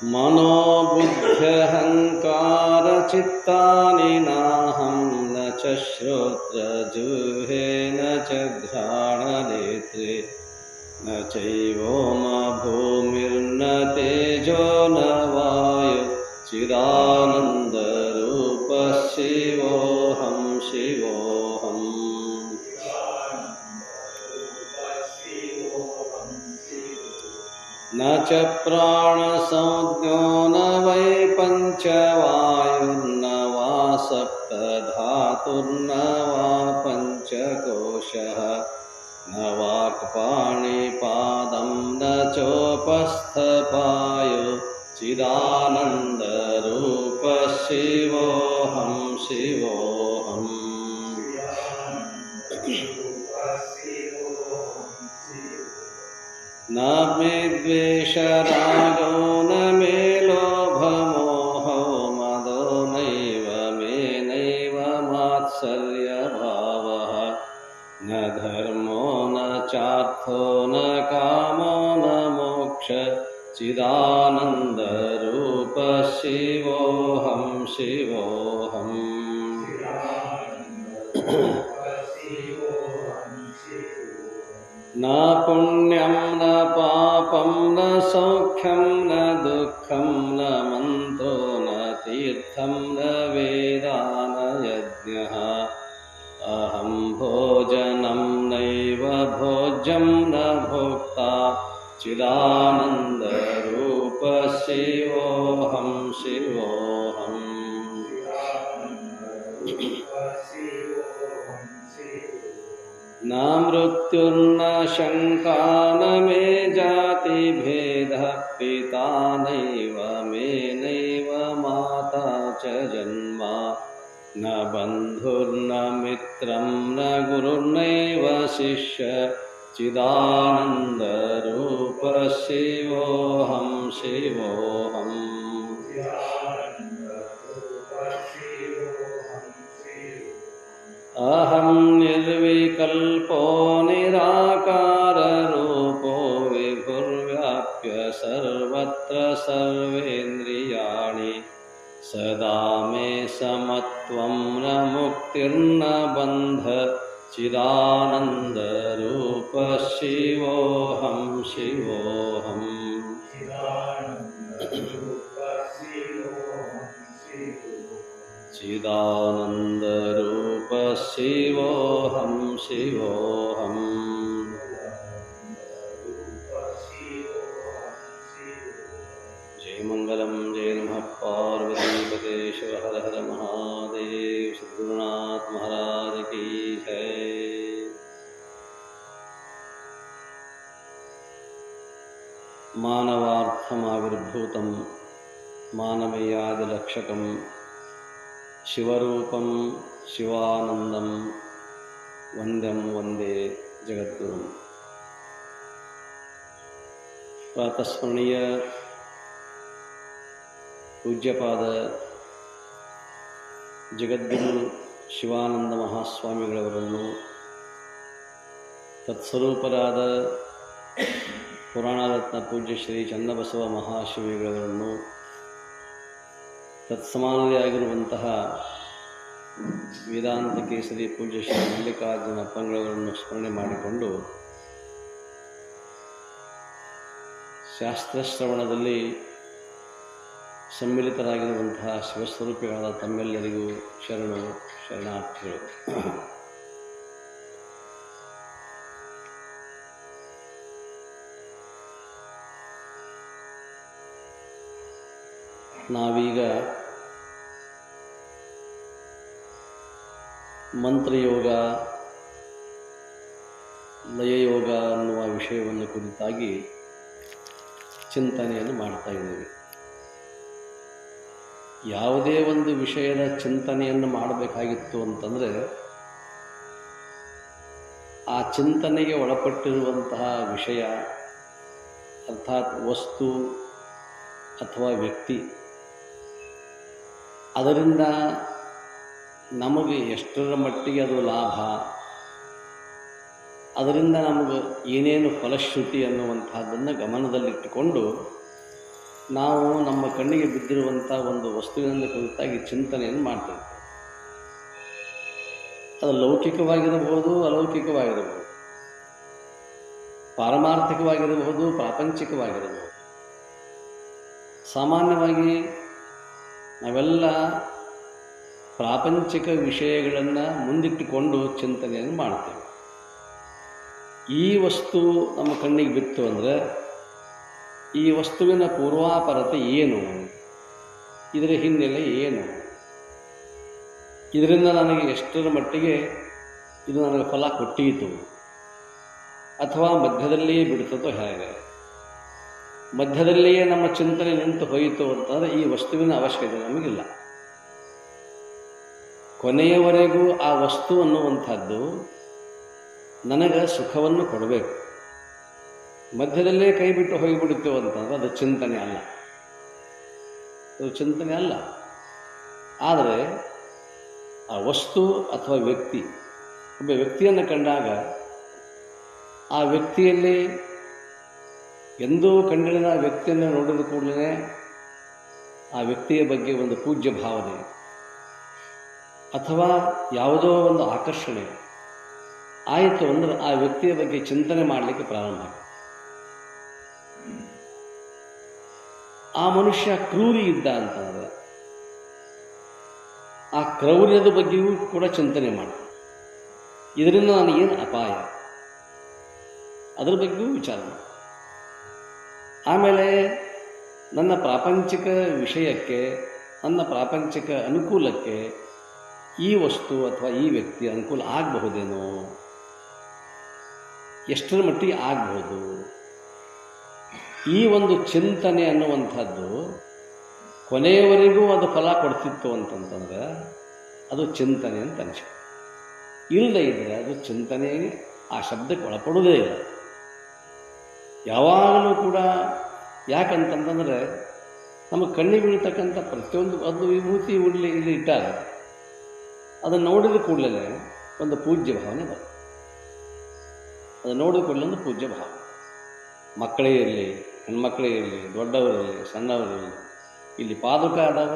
मनोबुद्ध्यहङ्कारचित्तानि नाहं न च श्रोत्रजिह्वे न च घ्राणनेत्रे न चैवोमभूमिर्न तेजो न वायु चिदानन्दरूपः शिवोऽहं शिवोऽहम्। न च प्राणसंज्ञो न वै पञ्चवायुर्न वा सप्तधातुर्न वा पञ्चकोशः न वाक्पाणिपादं न चोपस्थपायु चिदानन्दरूपः शिवोऽहं शिवोऽहम्। न मे द्वेषरागो न मे लोभमोहो मदो नैव मे नैव मात्सर्यभावः न धर्मो न चार्थो न कामो न मोक्ष चिदानन्दरूपः शिवोऽहं शिवोऽहम्। न पुण्यं न पापं न सौख्यं न दुःखं न मन्त्रो न तीर्थं न वेदा न यज्ञः अहं भोजनं नैव भोज्यं न भोक्ता चिदानन्दरूपः शिवोऽहं शिवोऽहम्। न मृत्युर्न शङ्का न मे जातिभेदः पिता नैव मे नैव माता च जन्म न बन्धुर्न मित्रं न गुरुर्नैव शिष्य चिदानन्दरूपः शिवोऽहं शिवोऽहम्। अहं निर्विकल्पो निराकाररूपो विभुर्व्याप्य सर्वत्र सर्वेन्द्रियाणि सदा मे समत्वं न मुक्तिर्न बन्ध चिदानन्दरूपः शिवोऽहं शिवोऽहम्। चिदानन्दरूपः शिवोऽहं शिवोऽहम्। जय मंगलम जय नमः पार्वतीपते शिव हर हर महादेव। सद्गुरुनाथ महाराज की जय। मानवार्थमाविर्भूतं मानवीयादिलक्षकं शिवरूपं शिवानंदं वंद्यं वंदे जगद्गुरुं। प्रातस्मरणीय पूज्यपाद ಜಗದ್ಗುರು ಶಿವಾನಂದ ಮಹಾಸ್ವಾಮಿಗಳವರನ್ನು, ತತ್ಸ್ವರೂಪರಾದ ಪುರಾಣರತ್ನ ಪೂಜ್ಯ ಶ್ರೀ ಚನ್ನಬಸವ ಮಹಾಶಿವಗಳವರನ್ನು, ತತ್ಸಮಾನತೆಯಾಗಿರುವಂತಹ ವೇದಾಂತ ಕೇಸರಿ ಪೂಜ್ಯ ಶ್ರೀ ಮಲ್ಲಿಕಾರ್ಜುನ ಅಪ್ಪಂಗಳವರನ್ನು ಸ್ಮರಣೆ ಮಾಡಿಕೊಂಡು, ಶಾಸ್ತ್ರಶ್ರವಣದಲ್ಲಿ ಸಮ್ಮಿಲಿತರಾಗಿರುವಂತಹ ಶಿವಸ್ವರೂಪಿಗಳಾದ ತಮ್ಮೆಲ್ಲರಿಗೂ ಶರಣು ಶರಣಾರ್ಥಿಗಳು. ನಾವೀಗ ಮಂತ್ರಯೋಗ, ಲಯಯೋಗ ಅನ್ನುವ ವಿಷಯವನ್ನು ಕುರಿತಾಗಿ ಚಿಂತನೆಯನ್ನು ಮಾಡ್ತಾ ಇದ್ದೀವಿ. ಯಾವುದೇ ಒಂದು ವಿಷಯದ ಚಿಂತನೆಯನ್ನು ಮಾಡಬೇಕಾಗಿತ್ತು ಅಂತಂದರೆ, ಆ ಚಿಂತನೆಗೆ ಒಳಪಟ್ಟಿರುವಂತಹ ವಿಷಯ ಅರ್ಥಾತ್ ವಸ್ತು ಅಥವಾ ವ್ಯಕ್ತಿ, ಅದರಿಂದ ನಮಗೆ ಎಷ್ಟರ ಮಟ್ಟಿಗೆ ಅದು ಲಾಭ, ಅದರಿಂದ ನಮಗೆ ಏನೇನು ಫಲಶ್ರುತಿ ಅನ್ನುವಂಥದ್ದನ್ನು ಗಮನದಲ್ಲಿಟ್ಟುಕೊಂಡು ನಾವು ನಮ್ಮ ಕಣ್ಣಿಗೆ ಬಿದ್ದಿರುವಂಥ ಒಂದು ವಸ್ತುವಿನಲ್ಲಿ ಕುರಿತಾಗಿ ಚಿಂತನೆಯನ್ನು ಮಾಡ್ತೇವೆ. ಅದು ಲೌಕಿಕವಾಗಿರಬಹುದು, ಅಲೌಕಿಕವಾಗಿರಬಹುದು, ಪಾರಮಾರ್ಥಿಕವಾಗಿರಬಹುದು, ಪ್ರಾಪಂಚಿಕವಾಗಿರಬಹುದು. ಸಾಮಾನ್ಯವಾಗಿ ನಾವೆಲ್ಲ ಪ್ರಾಪಂಚಿಕ ವಿಷಯಗಳನ್ನು ಮುಂದಿಟ್ಟುಕೊಂಡು ಚಿಂತನೆಯನ್ನು ಮಾಡ್ತೇವೆ. ಈ ವಸ್ತು ನಮ್ಮ ಕಣ್ಣಿಗೆ ಬಿತ್ತು ಅಂದರೆ ಈ ವಸ್ತುವಿನ ಪೂರ್ವಾಪರತೆ ಏನು, ಇದರ ಹಿನ್ನೆಲೆ ಏನು, ಇದರಿಂದ ನನಗೆ ಎಷ್ಟರ ಮಟ್ಟಿಗೆ ಇದು ನನಗೆ ಫಲ ಕೊಟ್ಟೀತು, ಅಥವಾ ಮಧ್ಯದಲ್ಲಿಯೇ ಬಿಡ್ತದೋ ಹೇಗೆ, ಮಧ್ಯದಲ್ಲಿಯೇ ನಮ್ಮ ಚಿಂತನೆ ನಿಂತು ಹೋಯಿತು ಅಂತಂದರೆ ಈ ವಸ್ತುವಿನ ಅವಶ್ಯಕತೆ ನಮಗಿಲ್ಲ. ಕೊನೆಯವರೆಗೂ ಆ ವಸ್ತು ಅನ್ನುವಂಥದ್ದು ನನಗೆ ಸುಖವನ್ನು ಕೊಡಬೇಕು. ಮಧ್ಯದಲ್ಲೇ ಕೈ ಬಿಟ್ಟು ಹೋಗಿಬಿಡುತ್ತೇವೆ ಅಂತಂದ್ರೆ ಅದು ಚಿಂತನೆ ಅಲ್ಲ, ಅದು ಚಿಂತನೆ ಅಲ್ಲ. ಆದರೆ ಆ ವಸ್ತು ಅಥವಾ ವ್ಯಕ್ತಿ, ಒಬ್ಬ ವ್ಯಕ್ತಿಯನ್ನು ಕಂಡಾಗ ಆ ವ್ಯಕ್ತಿಯಲ್ಲಿ ಎಂದೂ ಕಂಡಿರದ ವ್ಯಕ್ತಿಯನ್ನು ನೋಡಿದ ಕೂಡಲೇ ಆ ವ್ಯಕ್ತಿಯ ಬಗ್ಗೆ ಒಂದು ಪೂಜ್ಯ ಭಾವನೆ ಅಥವಾ ಯಾವುದೋ ಒಂದು ಆಕರ್ಷಣೆ ಆಯಿತು ಅಂದರೆ ಆ ವ್ಯಕ್ತಿಯ ಬಗ್ಗೆ ಚಿಂತನೆ ಮಾಡಲಿಕ್ಕೆ ಪ್ರಾರಂಭ. ಆ ಮನುಷ್ಯ ಕ್ರೂರಿ ಇದ್ದ ಅಂತಂದರೆ ಆ ಕ್ರೌರ್ಯದ ಬಗ್ಗೆಯೂ ಕೂಡ ಚಿಂತನೆ ಮಾಡಿ, ಇದರಿಂದ ನನಗೇನು ಅಪಾಯ, ಅದರ ಬಗ್ಗೆಯೂ ವಿಚಾರ ಮಾಡಿ. ಆಮೇಲೆ ನನ್ನ ಪ್ರಾಪಂಚಿಕ ವಿಷಯಕ್ಕೆ, ನನ್ನ ಪ್ರಾಪಂಚಿಕ ಅನುಕೂಲಕ್ಕೆ ಈ ವಸ್ತು ಅಥವಾ ಈ ವ್ಯಕ್ತಿ ಅನುಕೂಲ ಆಗಬಹುದೇನೋ, ಎಷ್ಟರ ಮಟ್ಟಿಗೆ ಆಗಬಹುದು, ಈ ಒಂದು ಚಿಂತನೆ ಅನ್ನುವಂಥದ್ದು ಕೊನೆಯವರೆಗೂ ಅದು ಫಲ ಕೊಡ್ತಿತ್ತು ಅಂತಂತಂದ್ರೆ ಅದು ಚಿಂತನೆ ಅಂತ ಅನಿಸುತ್ತೆ. ಇಲ್ಲದೇ ಇದ್ದರೆ ಅದು ಚಿಂತನೆ ಆ ಶಬ್ದಕ್ಕೆ ಒಳಪಡುವುದೇ ಇಲ್ಲ. ಯಾವಾಗಲೂ ಕೂಡ ಯಾಕಂತಂತಂದರೆ ನಮ್ಮ ಕಣ್ಣಿಗೆ ಬೀಳ್ತಕ್ಕಂಥ ಪ್ರತಿಯೊಂದು ಒಂದು ವಿಭೂತಿ ಇಲ್ಲಿ ಇಟ್ಟಾಗ ಅದನ್ನು ನೋಡಿದ ಕೂಡಲೇ ಒಂದು ಪೂಜ್ಯ ಭಾವನೆ ಬರುತ್ತೆ. ಅದನ್ನು ನೋಡಿದ ಕೂಡಲೇ ಒಂದು ಪೂಜ್ಯ ಭಾವ, ಮಕ್ಕಳೇ ಇರಲಿ, ಹೆಣ್ಮಕ್ಕಳೇ ಇರಲಿ, ದೊಡ್ಡವರಿರಲಿ, ಸಣ್ಣವರಿರಲಿ, ಇಲ್ಲಿ ಪಾದುಕ ಆದಾಗ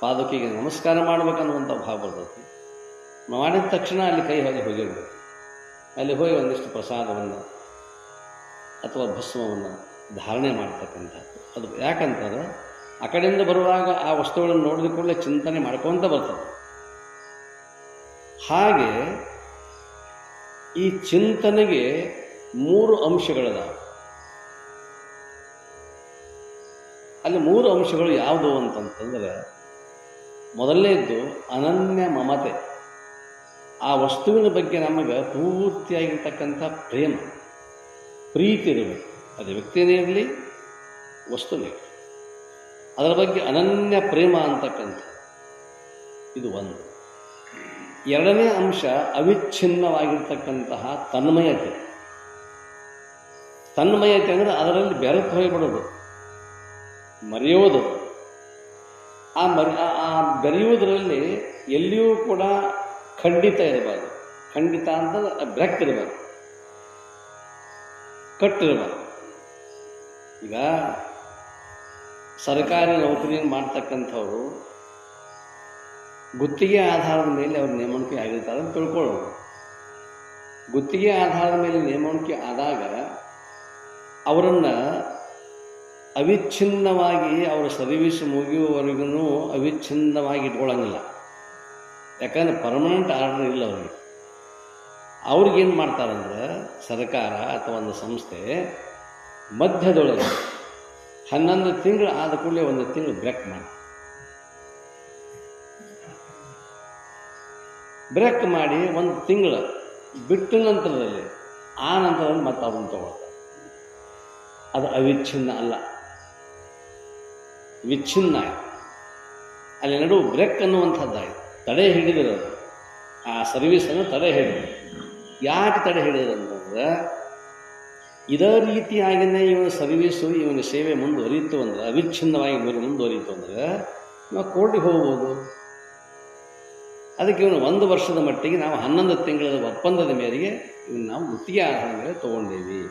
ಪಾದುಕೆಗೆ ನಮಸ್ಕಾರ ಮಾಡಬೇಕನ್ನುವಂಥ ಭಾವ ಬರ್ತದೆ. ಮಾಡಿದ ತಕ್ಷಣ ಅಲ್ಲಿ ಕೈ ಹೋಗಿರ್ಬೇಕು. ಅಲ್ಲಿ ಹೋಗಿ ಒಂದಿಷ್ಟು ಪ್ರಸಾದವನ್ನು ಅಥವಾ ಭಸ್ಮವನ್ನು ಧಾರಣೆ ಮಾಡ್ತಕ್ಕಂಥದ್ದು. ಅದು ಯಾಕಂತಾರೆ ಆ ಕಡೆಯಿಂದ ಬರುವಾಗ ಆ ವಸ್ತುಗಳನ್ನು ನೋಡಿದ ಕೂಡಲೇ ಚಿಂತನೆ ಮಾಡ್ಕೊತ ಬರ್ತದೆ. ಹಾಗೆ ಈ ಚಿಂತನೆಗೆ 3 ಅಂಶಗಳಿದಾವೆ. ಅಲ್ಲಿ 3 ಅಂಶಗಳು ಯಾವುದು ಅಂತಂತಂದರೆ, ಮೊದಲನೇದ್ದು ಅನನ್ಯ ಮಮತೆ. ಆ ವಸ್ತುವಿನ ಬಗ್ಗೆ ನಮಗೆ ಪೂರ್ತಿಯಾಗಿರ್ತಕ್ಕಂಥ ಪ್ರೇಮ, ಪ್ರೀತಿ ಇರಬೇಕು. ಅದು ವ್ಯಕ್ತಿಯೇ ಇರಲಿ, ವಸ್ತುನೇ ಇರಲಿ, ಅದರ ಬಗ್ಗೆ ಅನನ್ಯ ಪ್ರೇಮ ಅಂತಕ್ಕಂಥ ಇದು ಒಂದು. ಎರಡನೇ ಅಂಶ ಅವಿಚ್ಛಿನ್ನವಾಗಿರ್ತಕ್ಕಂತಹ ತನ್ಮಯತೆ. ತನ್ಮಯತೆ ಅಂದರೆ ಅದರಲ್ಲಿ ಬೆರೆತು ಹೋಗಿಬಿಡೋದು, ಮರೆಯೋದು. ಆ ಬೆರೆಯುವುದರಲ್ಲಿ ಎಲ್ಲಿಯೂ ಕೂಡ ಖಂಡಿತ ಇರಬಾರ್ದು. ಖಂಡಿತ ಅಂತಂದ್ರೆ ಬ್ರೆಕ್ ಇರಬಾರ್ದು, ಕಟ್ಟಿರಬಾರ್ದು. ಈಗ ಸರ್ಕಾರಿ ನೌಕರಿಯನ್ನು ಮಾಡ್ತಕ್ಕಂಥವ್ರು ಗುತ್ತಿಗೆ ಆಧಾರದ ಮೇಲೆ ಅವ್ರ ನೇಮಣಿಕೆ ಆಗಿರ್ತಾರೆ ಅಂತ ತಿಳ್ಕೊಳ್ಳೋದು. ಗುತ್ತಿಗೆ ಆಧಾರದ ಮೇಲೆ ನೇಮಣಿಕೆ ಆದಾಗ ಅವರನ್ನು ಅವಿಚ್ಛಿನ್ನವಾಗಿ ಅವರ ಸರ್ವೀಸ್ ಮುಗಿಯುವವರೆಗೂ ಅವಿಚ್ಛಿನ್ನವಾಗಿ ಇಟ್ಕೊಳ್ಳೋಂಗಿಲ್ಲ. ಯಾಕಂದರೆ ಪರ್ಮನೆಂಟ್ ಆರ್ಡರ್ ಇಲ್ಲ ಅವರಿಗೆ. ಅವ್ರಿಗೇನು ಮಾಡ್ತಾರಂದ್ರೆ ಸರ್ಕಾರ ಅಥವಾ ಒಂದು ಸಂಸ್ಥೆ ಮಧ್ಯದೊಳಗೆ 11 ತಿಂಗಳು ಆದ ಕೂಡಲೇ 1 ತಿಂಗಳು ಬ್ರೇಕ್ ಮಾಡಿ 1 ತಿಂಗಳು ಬಿಟ್ಟ ನಂತರದಲ್ಲಿ ಆ ನಂತರದಲ್ಲಿ ಮತ್ತೆ ಅದನ್ನು ತಗೊಳ್ತಾರೆ. ಅದು ಅವಿಚ್ಛಿನ್ನ ಅಲ್ಲ, ವಿಚ್ಛಿನ್ನ. ಅಲ್ಲಿ ನಡುವೆ ಬ್ರೇಕ್ ಅನ್ನುವಂಥದ್ದಾಯಿತು, ತಡೆ ಹಿಡಿದಿರೋದು. ಆ ಸರ್ವೀಸನ್ನು ತಡೆ ಹಿಡಿದು. ಯಾಕೆ ತಡೆ ಹಿಡಿಯೋದು ಅಂತಂದ್ರೆ, ಇದೇ ರೀತಿಯಾಗಿಯೇ ಇವನ ಸರ್ವೀಸು, ಇವನ ಸೇವೆ ಮುಂದುವರಿಯಿತು ಅಂದರೆ, ಅವಿಚ್ಛಿನ್ನವಾಗಿ ಮುಂದುವರಿಯಿತು ಅಂದರೆ ನಾವು ಕೋರ್ಟಿಗೆ ಹೋಗ್ಬೋದು. ಅದಕ್ಕೆ ಇವನು 1 ವರ್ಷದ ಮಟ್ಟಿಗೆ ನಾವು 11 ತಿಂಗಳ ಒಪ್ಪಂದದ ಮೇರೆಗೆ ಇವನು ನಾವು ಗುತ್ತಿಗೆ ಆಧಾರದ ಮೇಲೆ ತೊಗೊಂಡೇವಿ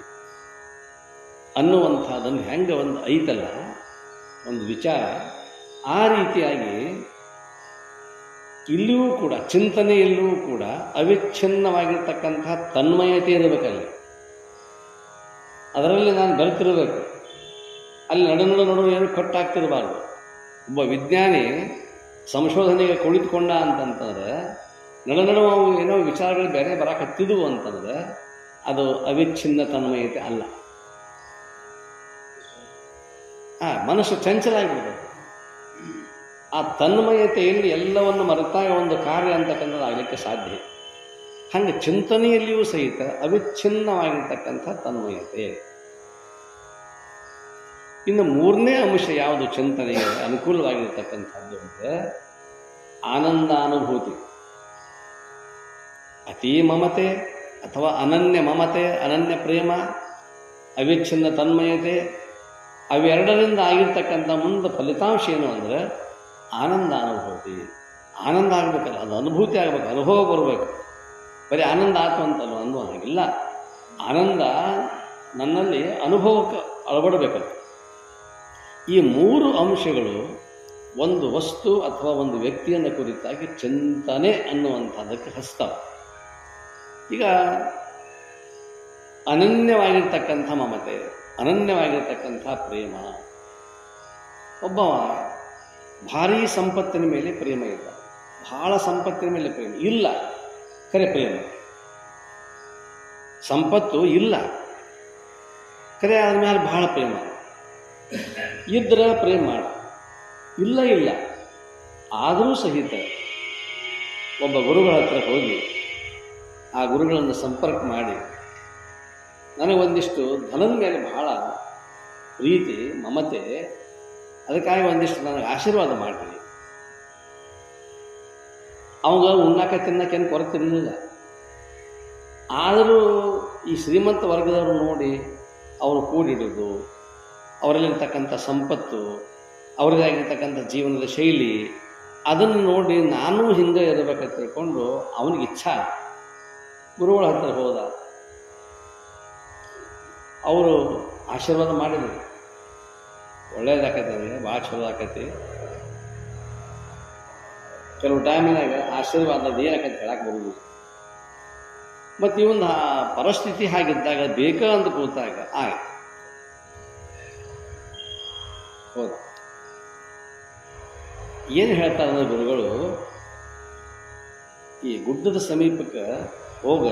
ಅನ್ನುವಂಥದ್ದನ್ನು ಹೆಂಗೆ ಒಂದು ಐತಲ್ಲ, ಒಂದು ವಿಚಾರ. ಆ ರೀತಿಯಾಗಿ ಇಲ್ಲಿಯೂ ಕೂಡ ಚಿಂತನೆಯಲ್ಲೂ ಕೂಡ ಅವಿಚ್ಛಿನ್ನವಾಗಿರ್ತಕ್ಕಂತಹ ತನ್ಮಯತೆ ಇರಬೇಕಲ್ಲಿ. ಅದರಲ್ಲಿ ನಾನು ಬೆರೆತಿರಬೇಕು. ಅಲ್ಲಿ ನಡು ಏನು ಕಟ್ಟಾಗ್ತಿರಬಾರ್ದು. ಒಬ್ಬ ವಿಜ್ಞಾನಿ ಸಂಶೋಧನೆಗೆ ಕುಳಿತುಕೊಂಡ ಅಂತಂತಂದ್ರೆ ನಡು ಅವು ಏನೋ ವಿಚಾರಗಳು ಬೇರೆ ಬರಕತ್ತಿದ್ವು ಅಂತಂದ್ರೆ ಅದು ಅವಿಚ್ಛಿನ್ನ ತನ್ಮಯತೆ ಅಲ್ಲ. ಮನಸ್ಸು ಚಂಚಲ ಆಗಿಬಿಡ್ತದೆ. ಆ ತನ್ಮಯತೆಯಲ್ಲಿ ಎಲ್ಲವನ್ನು ಮರೆತಾಗ ಒಂದು ಕಾರ್ಯ ಅಂತಕ್ಕಂಥದ್ದು ಆಗಲಿಕ್ಕೆ ಸಾಧ್ಯ. ಹಾಗೆ ಚಿಂತನೆಯಲ್ಲಿಯೂ ಸಹಿತ ಅವಿಚ್ಛಿನ್ನವಾಗಿರ್ತಕ್ಕಂಥ ತನ್ಮಯತೆ. ಇನ್ನು ಮೂರನೇ ಅಂಶ ಯಾವುದು ಚಿಂತನೆಗೆ ಅನುಕೂಲವಾಗಿರ್ತಕ್ಕಂಥದ್ದು ಅಂದರೆ ಆನಂದಾನುಭೂತಿ. ಅತೀ ಮಮತೆ ಅಥವಾ ಅನನ್ಯ ಮಮತೆ, ಅನನ್ಯ ಪ್ರೇಮ, ಅವಿಚ್ಛಿನ್ನ ತನ್ಮಯತೆ, ಅವೆರಡರಿಂದ ಆಗಿರ್ತಕ್ಕಂಥ ಮುಂದೆ ಫಲಿತಾಂಶ ಏನು ಅಂದರೆ ಆನಂದ ಅನುಭೂತಿ. ಆನಂದ ಆಗಬೇಕಲ್ಲ, ಅದು ಅನುಭೂತಿ ಆಗಬೇಕು, ಅನುಭವ ಬರಬೇಕು. ಬರೀ ಆನಂದ ಆಯ್ತು ಅಂತಲ್ಲ ಅನ್ನೋ ಹಾಗಿಲ್ಲ. ಆನಂದ ನನ್ನಲ್ಲಿ ಅನುಭವಕ್ಕೆ ಅಳವಡಬೇಕಲ್ಲ. ಈ ಮೂರು ಅಂಶಗಳು ಒಂದು ವಸ್ತು ಅಥವಾ ಒಂದು ವ್ಯಕ್ತಿಯನ್ನು ಕುರಿತಾಗಿ ಚಿಂತನೆ ಅನ್ನುವಂಥದ್ದಕ್ಕೆ ಹಸ್ತವೆ. ಈಗ ಅನನ್ಯವಾಗಿರ್ತಕ್ಕಂಥ ಮಮತೆ, ಅನನ್ಯವಾಗಿರ್ತಕ್ಕಂಥ ಪ್ರೇಮ. ಒಬ್ಬವ ಭಾರೀ ಸಂಪತ್ತಿನ ಮೇಲೆ ಪ್ರೇಮ ಇಲ್ಲ, ಬಹಳ ಸಂಪತ್ತಿನ ಮೇಲೆ ಪ್ರೇಮ ಇಲ್ಲ, ಖರೆ ಪ್ರೇಮ. ಸಂಪತ್ತು ಇಲ್ಲ, ಖರೆ ಆದ ಮೇಲೆ ಬಹಳ ಪ್ರೇಮ. ಇದ್ರೆ ಪ್ರೇಮ ಮಾಡ, ಇಲ್ಲ ಆದರೂ ಸಹಿತ ಒಬ್ಬ ಗುರುಗಳ ಹತ್ರ ಹೋಗಿ ಆ ಗುರುಗಳನ್ನು ಸಂಪರ್ಕ ಮಾಡಿ ನನಗೊಂದಿಷ್ಟು ಧನದ ಮೇಲೆ ಬಹಳ ಪ್ರೀತಿ ಮಮತೆ, ಅದಕ್ಕಾಗಿ ಒಂದಿಷ್ಟು ನನಗೆ ಆಶೀರ್ವಾದ ಮಾಡಿರಿ. ಅವಾಗ ಉಣ್ಣಾಕ ತಿನ್ನಕ್ಕೇನು ಕೊರತಿರಲಿಲ್ಲ. ಆದರೂ ಈ ಶ್ರೀಮಂತ ವರ್ಗದವರು ನೋಡಿ ಅವರು ಕೂಡಿಡೋದು, ಅವರಲ್ಲಿರ್ತಕ್ಕಂಥ ಸಂಪತ್ತು, ಅವರದಾಗಿರ್ತಕ್ಕಂಥ ಜೀವನದ ಶೈಲಿ, ಅದನ್ನು ನೋಡಿ ನಾನು ಹಿಂದೆ ಇರಬೇಕಂತ ತಿಳ್ಕೊಂಡು ಅವನಿಗೆ ಇಚ್ಛಾ. ಗುರುಗಳ ಹತ್ರ ಹೋದ, ಅವರು ಆಶೀರ್ವಾದ ಮಾಡಿದರು. ಒಳ್ಳೇದಾಕೈತೆ, ನನಗೆ ಭಾಳ ಚಲೋ ಆಕೈತಿ. ಕೆಲವು ಟೈಮಿನಾಗ ಆಶೀರ್ವಾದದ ಏನಾಕೈತಿ ಹೇಳಕ್ಕೆ ಬರುವುದು. ಮತ್ತು ಇವನ್ ಪರಿಸ್ಥಿತಿ ಹಾಗಿದ್ದಾಗ ಬೇಕ ಅಂತ ಕೂತಾಗ ಆಯ್ತು ಹೌದು. ಏನು ಹೇಳ್ತಾರೆ ಗುರುಗಳು, ಈ ಗುಡ್ಡದ ಸಮೀಪಕ್ಕೆ ಹೋಗ,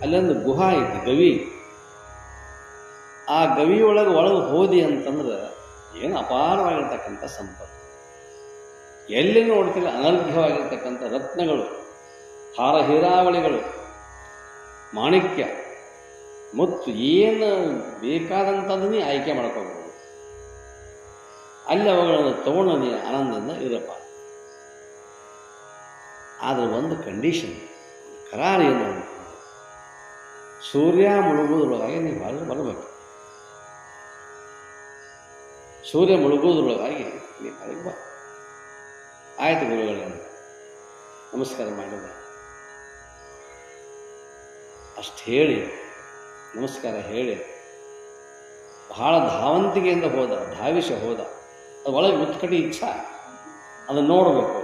ಅಲ್ಲೊಂದು ಗುಹಾ ಐತಿ, ಗವಿ. ಆ ಗವಿಯೊಳಗೆ ಹೋದಿ ಅಂತಂದ್ರೆ ಏನು ಅಪಾರವಾಗಿರ್ತಕ್ಕಂಥ ಸಂಪತ್ತು. ಎಲ್ಲಿ ನೋಡ್ತಿಲ್ಲ ಅನರ್ಘ್ಯವಾಗಿರ್ತಕ್ಕಂಥ ರತ್ನಗಳು, ಹಾರ ಹೀರಾವಳಿಗಳು, ಮಾಣಿಕ್ಯ, ಮುತ್ತು, ಏನು ಬೇಕಾದಂಥದ್ದನ್ನೇ ಆಯ್ಕೆ ಮಾಡ್ಕೋಬಹುದು. ಅಲ್ಲಿ ಅವುಗಳನ್ನು ತಗೊಂಡು ನೀನು ಆನಂದದಿಂದ ಇರಪ್ಪ. ಆದರೆ ಒಂದು ಕಂಡೀಷನ್, ಕರಾರ ಏನು, ಸೂರ್ಯ ಮುಳುಗೋದ್ರೊಳಗಾಗಿ ನೀವು ಬರಬೇಕು. ಸೂರ್ಯ ಮುಳುಗೋದ್ರೊಳಗಾಗಿ ನೀವು ಹೊರಗೆ ಬಾ. ಆಯ್ತು ಗುರುಗಳನ್ನು ನಮಸ್ಕಾರ ಮಾಡಿದ. ಅಷ್ಟು ಹೇಳಿ, ನಮಸ್ಕಾರ ಹೇಳಿ ಬಹಳ ಧಾವಂತಿಗೆಯಿಂದ ಹೋದ, ಧಾವಿಷ ಹೋದ. ಅದು ಒಳಗೆ ಮುತ್ಕಟಿ ಇಚ್ಛಾ, ಅದನ್ನು ನೋಡಬೇಕು,